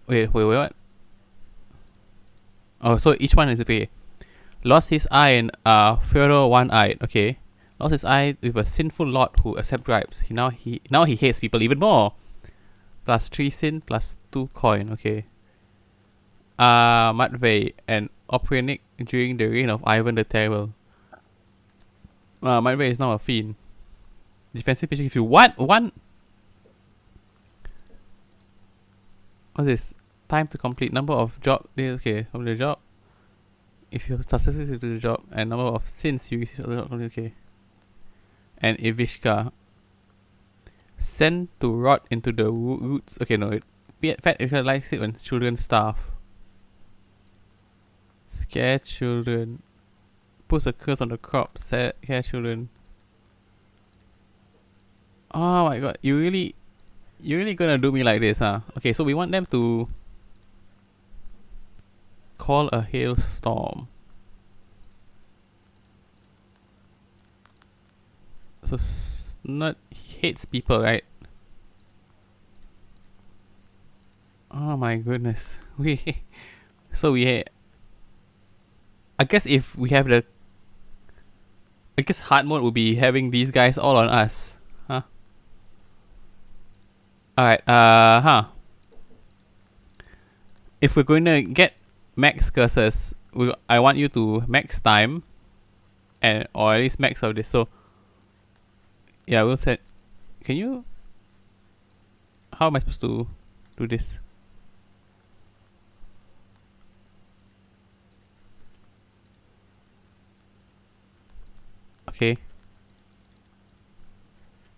Wait, what? Oh, so each one is okay. Lost his eye and Pharaoh one-eyed. Okay. Lost his eye with a sinful lord who accept bribes. Now he hates people even more. +3 sin, +2 coin. Okay. Matvey and Oprenic during the reign of Ivan the Terrible. Matvey is now a fiend. Defensive pitch gives you what? One. What's this? Time to complete number of job. Okay, complete the job. If you successfully do the job and number of sins you okay. And Ivishka. Send to rot into the roots. Okay, no. Fat if likes it when children starve. Scare children. Puts a curse on the crop. Scare children. Oh my god, you really gonna do me like this, huh? Okay, so we want them to call a hailstorm. So he hates people, right? Oh my goodness. I guess if we have I guess hard mode would be having these guys all on us. Huh? Alright, if we're going to get max curses, I want you to max time or at least max of this. So yeah, we'll set Can you? How am I supposed to do this? Okay.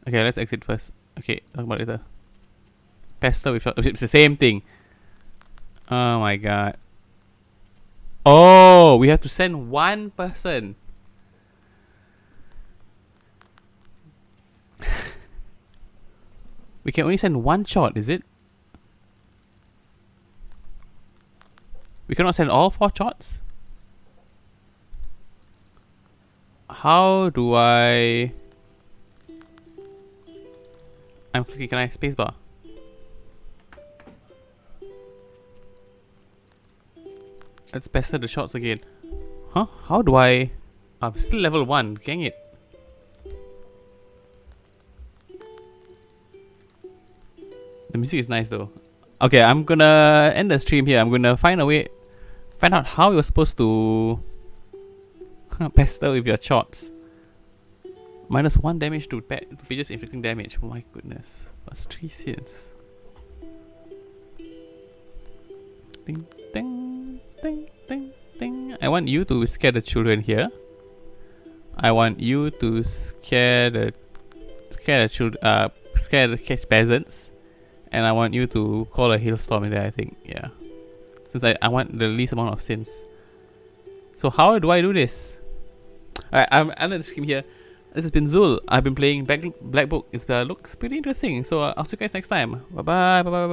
Okay, let's exit first. Okay, talk about it later. Pester with shot. It's the same thing. Oh my god. Oh, we have to send one person. We can only send one shot, is it? We cannot send all 4 shots? How do I... I'm clicking, can I spacebar? Let's pester the shots again. Huh? How do I... I'm still level 1, dang it. The music is nice though. Okay, I'm gonna end the stream here. I'm gonna find out how you're supposed to pester with your shots. -1 damage to pages inflicting damage. Oh my goodness. That's 3 scenes. Ding, ding, ding, ding, ding. I want you to scare the children here. I want you to scare the peasants. And I want you to call a hailstorm in there, I think. Yeah. Since I want the least amount of sins. So how do I do this? Alright, I'm gonna stream here. This has been Zul. I've been playing Black Book. It looks pretty interesting. So I'll see you guys next time. Bye bye. Bye bye.